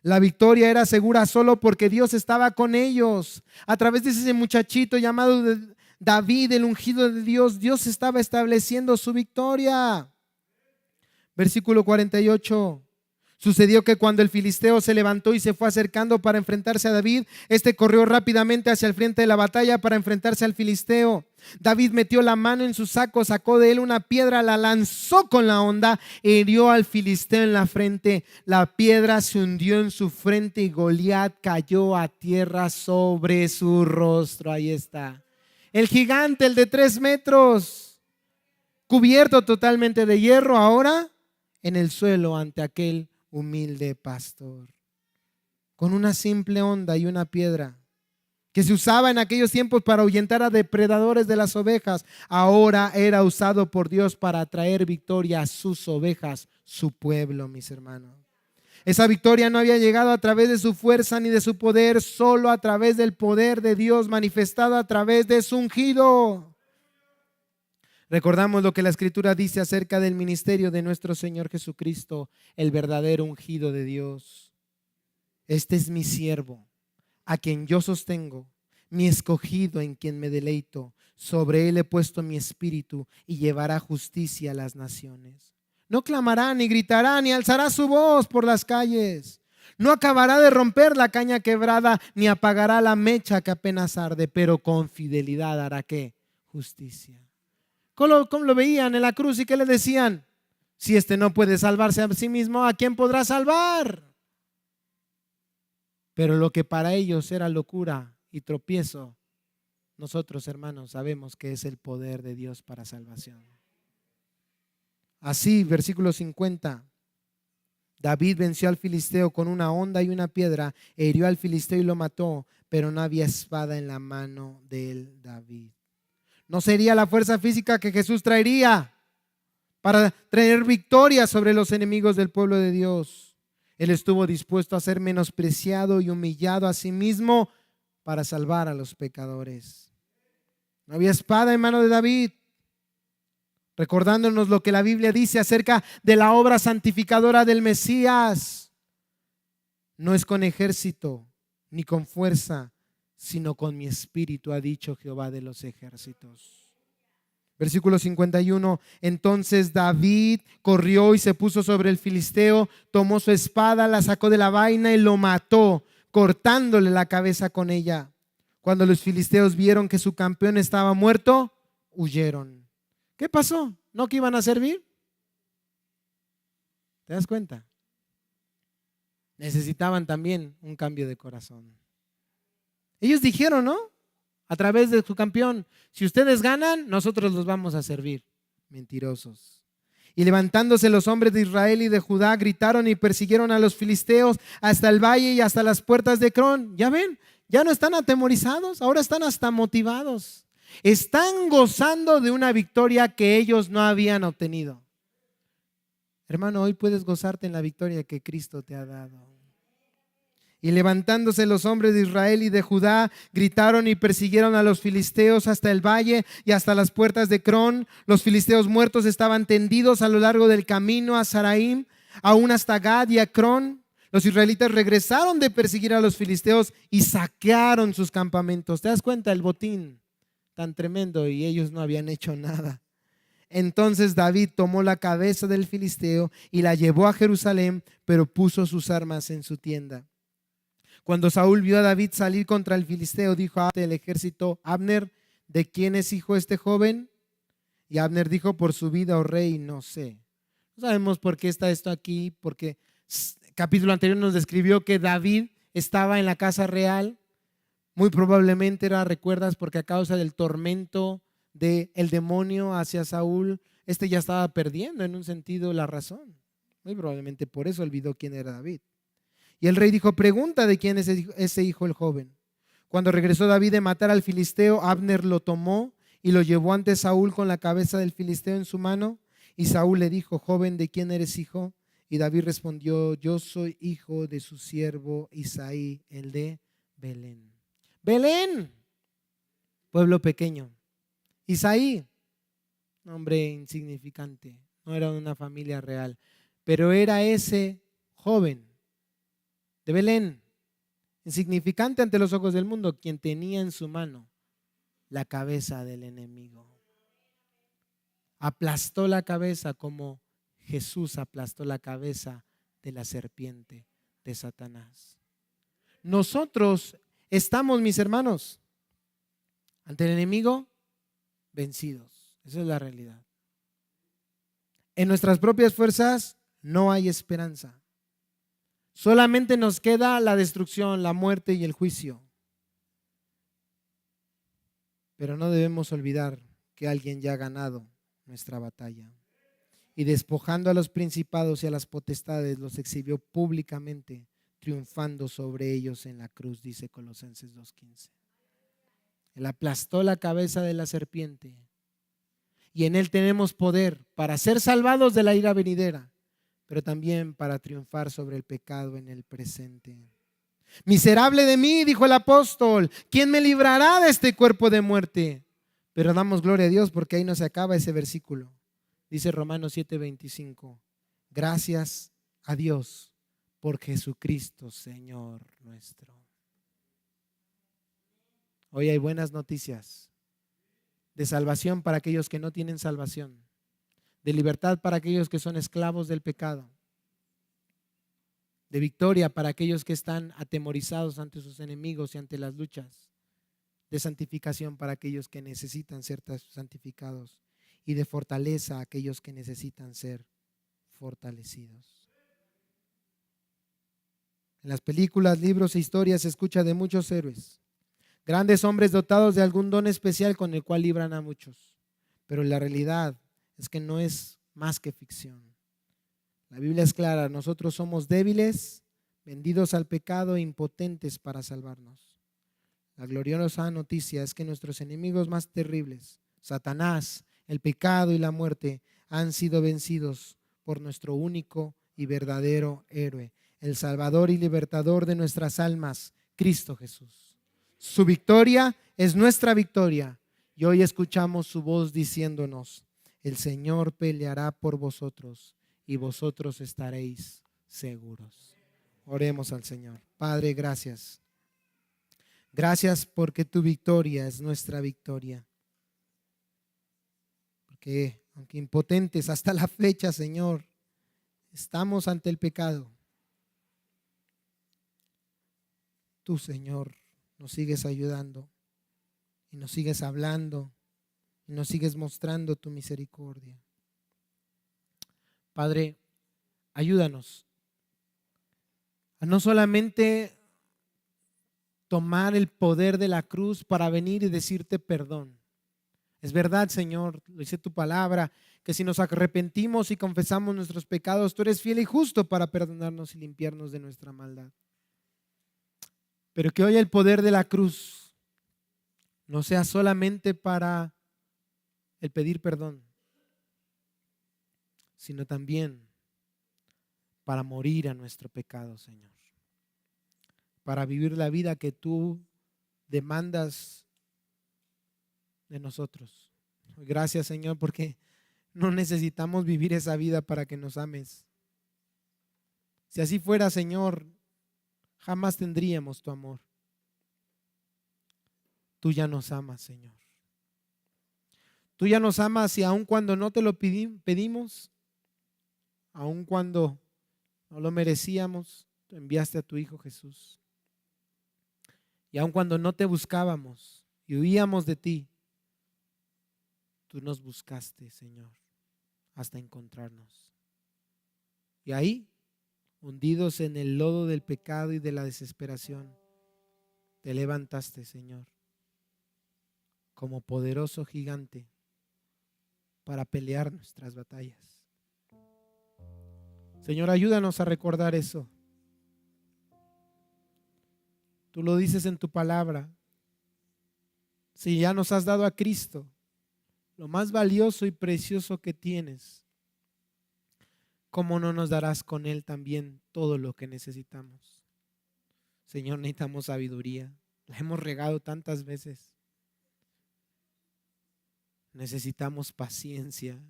S1: La victoria era segura solo porque Dios estaba con ellos. A través de ese muchachito llamado David, el ungido de Dios, Dios estaba estableciendo su victoria. Versículo 48. Sucedió que cuando el filisteo se levantó y se fue acercando para enfrentarse a David, este corrió rápidamente hacia el frente de la batalla para enfrentarse al filisteo. David metió la mano en su saco, sacó de él una piedra, la lanzó con la honda e hirió al filisteo en la frente. La piedra se hundió en su frente y Goliat cayó a tierra sobre su rostro. Ahí está. El gigante, el de 3 metros, cubierto totalmente de hierro, ahora en el suelo ante aquel humilde pastor, con una simple honda y una piedra que se usaba en aquellos tiempos para ahuyentar a depredadores de las ovejas, ahora era usado por Dios para traer victoria a sus ovejas, su pueblo, mis hermanos. Esa victoria no había llegado a través de su fuerza ni de su poder, solo a través del poder de Dios manifestado a través de su ungido. Recordamos lo que la Escritura dice acerca del ministerio de nuestro Señor Jesucristo, el verdadero ungido de Dios. Este es mi siervo, a quien yo sostengo, mi escogido en quien me deleito. Sobre él he puesto mi espíritu y llevará justicia a las naciones. No clamará, ni gritará, ni alzará su voz por las calles. No acabará de romper la caña quebrada, ni apagará la mecha que apenas arde, pero con fidelidad hará ¿qué? Justicia. ¿Cómo lo veían en la cruz y qué le decían? Si este no puede salvarse a sí mismo, ¿a quién podrá salvar? Pero lo que para ellos era locura y tropiezo, nosotros, hermanos, sabemos que es el poder de Dios para salvación. Así, versículo 50, David venció al filisteo con una honda y una piedra, e hirió al filisteo y lo mató, pero no había espada en la mano de David. No sería la fuerza física que Jesús traería para traer victoria sobre los enemigos del pueblo de Dios. Él estuvo dispuesto a ser menospreciado y humillado a sí mismo para salvar a los pecadores. No había espada en mano de David, recordándonos lo que la Biblia dice acerca de la obra santificadora del Mesías. No es con ejército ni con fuerza, sino con mi espíritu, ha dicho Jehová de los ejércitos. Versículo 51, entonces David corrió y se puso sobre el filisteo, tomó su espada, la sacó de la vaina y lo mató, cortándole la cabeza con ella. Cuando los filisteos vieron que su campeón estaba muerto, huyeron. ¿Qué pasó? ¿No que iban a servir? ¿Te das cuenta? Necesitaban también un cambio de corazón. Ellos dijeron, ¿no? A través de su campeón, si ustedes ganan, nosotros los vamos a servir. Mentirosos. Y levantándose los hombres de Israel y de Judá, gritaron y persiguieron a los filisteos hasta el valle y hasta las puertas de Crón. Ya ven, ya no están atemorizados, ahora están hasta motivados. Están gozando de una victoria que ellos no habían obtenido. Hermano, hoy puedes gozarte en la victoria que Cristo te ha dado. Y levantándose los hombres de Israel y de Judá, gritaron y persiguieron a los filisteos hasta el valle y hasta las puertas de Crón. Los filisteos muertos estaban tendidos a lo largo del camino a Saraim, aún hasta Gad y a Crón. Los israelitas regresaron de perseguir a los filisteos y saquearon sus campamentos. ¿Te das cuenta el botín tan tremendo? Y ellos no habían hecho nada. Entonces David tomó la cabeza del filisteo y la llevó a Jerusalén, pero puso sus armas en su tienda. Cuando Saúl vio a David salir contra el filisteo, dijo al ejército: Abner, ¿de quién es hijo este joven? Y Abner dijo: por su vida, oh rey, no sé. No sabemos por qué está esto aquí, porque el capítulo anterior nos describió que David estaba en la casa real. Muy probablemente era, recuerdas, porque a causa del tormento del demonio hacia Saúl, ya estaba perdiendo en un sentido la razón. Muy probablemente por eso olvidó quién era David. Y el rey dijo: pregunta de quién es ese hijo el joven. Cuando regresó David de matar al filisteo, Abner lo tomó y lo llevó ante Saúl con la cabeza del filisteo en su mano. Y Saúl le dijo: joven, ¿de quién eres hijo? Y David respondió: yo soy hijo de su siervo Isaí, el de Belén. Belén, pueblo pequeño. Isaí, hombre insignificante, no era de una familia real, pero era ese joven de Belén, insignificante ante los ojos del mundo, quien tenía en su mano la cabeza del enemigo. Aplastó la cabeza como Jesús aplastó la cabeza de la serpiente de Satanás. Nosotros estamos, mis hermanos, ante el enemigo vencidos. Esa es la realidad. En nuestras propias fuerzas no hay esperanza. Solamente nos queda la destrucción, la muerte y el juicio. Pero no debemos olvidar que alguien ya ha ganado nuestra batalla. Y despojando a los principados y a las potestades, los exhibió públicamente, triunfando sobre ellos en la cruz, dice Colosenses 2:15. Él aplastó la cabeza de la serpiente y en él tenemos poder para ser salvados de la ira venidera, pero también para triunfar sobre el pecado en el presente. Miserable de mí, dijo el apóstol, ¿quién me librará de este cuerpo de muerte? Pero damos gloria a Dios porque ahí no se acaba ese versículo. Dice Romanos 7:25, gracias a Dios por Jesucristo, Señor nuestro. Hoy hay buenas noticias de salvación para aquellos que no tienen salvación, de libertad para aquellos que son esclavos del pecado, de victoria para aquellos que están atemorizados ante sus enemigos y ante las luchas, de santificación para aquellos que necesitan ser santificados y de fortaleza a aquellos que necesitan ser fortalecidos. En las películas, libros e historias se escucha de muchos héroes, grandes hombres dotados de algún don especial con el cual libran a muchos, pero la realidad es que no es más que ficción. La Biblia es clara, nosotros somos débiles, vendidos al pecado e impotentes para salvarnos. La gloriosa noticia es que nuestros enemigos más terribles, Satanás, el pecado y la muerte, han sido vencidos por nuestro único y verdadero héroe, el Salvador y Libertador de nuestras almas, Cristo Jesús. Su victoria es nuestra victoria y hoy escuchamos su voz diciéndonos, el Señor peleará por vosotros y vosotros estaréis seguros. Oremos al Señor. Padre, gracias. Gracias porque tu victoria es nuestra victoria. Porque aunque impotentes hasta la fecha, Señor, estamos ante el pecado. Tú, Señor, nos sigues ayudando y nos sigues hablando y nos sigues mostrando tu misericordia. Padre, ayúdanos a no solamente tomar el poder de la cruz para venir y decirte perdón. Es verdad, Señor, lo dice tu palabra, que si nos arrepentimos y confesamos nuestros pecados, tú eres fiel y justo para perdonarnos y limpiarnos de nuestra maldad. Pero que hoy el poder de la cruz no sea solamente para el pedir perdón, sino también para morir a nuestro pecado, Señor. Para vivir la vida que tú demandas de nosotros. Gracias, Señor, porque no necesitamos vivir esa vida para que nos ames. Si así fuera, Señor, jamás tendríamos tu amor. Tú ya nos amas, Señor. Tú ya nos amas y aun cuando no te lo pedimos, aun cuando no lo merecíamos, tú enviaste a tu Hijo Jesús. Y aun cuando no te buscábamos y huíamos de ti, tú nos buscaste, Señor, hasta encontrarnos. Y ahí, hundidos en el lodo del pecado y de la desesperación, te levantaste, Señor, como poderoso gigante para pelear nuestras batallas. Señor, ayúdanos a recordar eso. Tú lo dices en tu palabra. Si ya nos has dado a Cristo, lo más valioso y precioso que tienes, ¿cómo no nos darás con Él también todo lo que necesitamos? Señor, necesitamos sabiduría. La hemos regado tantas veces. Necesitamos paciencia.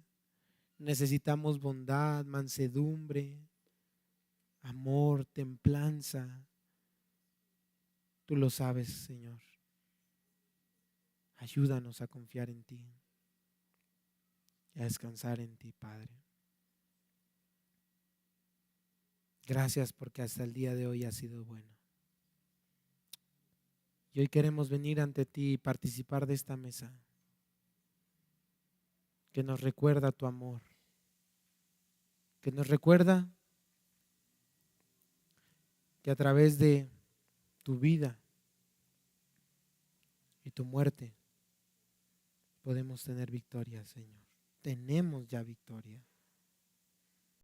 S1: Necesitamos bondad, mansedumbre, amor, templanza. Tú lo sabes, Señor. Ayúdanos a confiar en ti y a descansar en ti, Padre. Gracias porque hasta el día de hoy has sido bueno. Y hoy queremos venir ante ti y participar de esta mesa que nos recuerda tu amor, que nos recuerda que a través de tu vida y tu muerte podemos tener victoria, Señor. Tenemos ya victoria.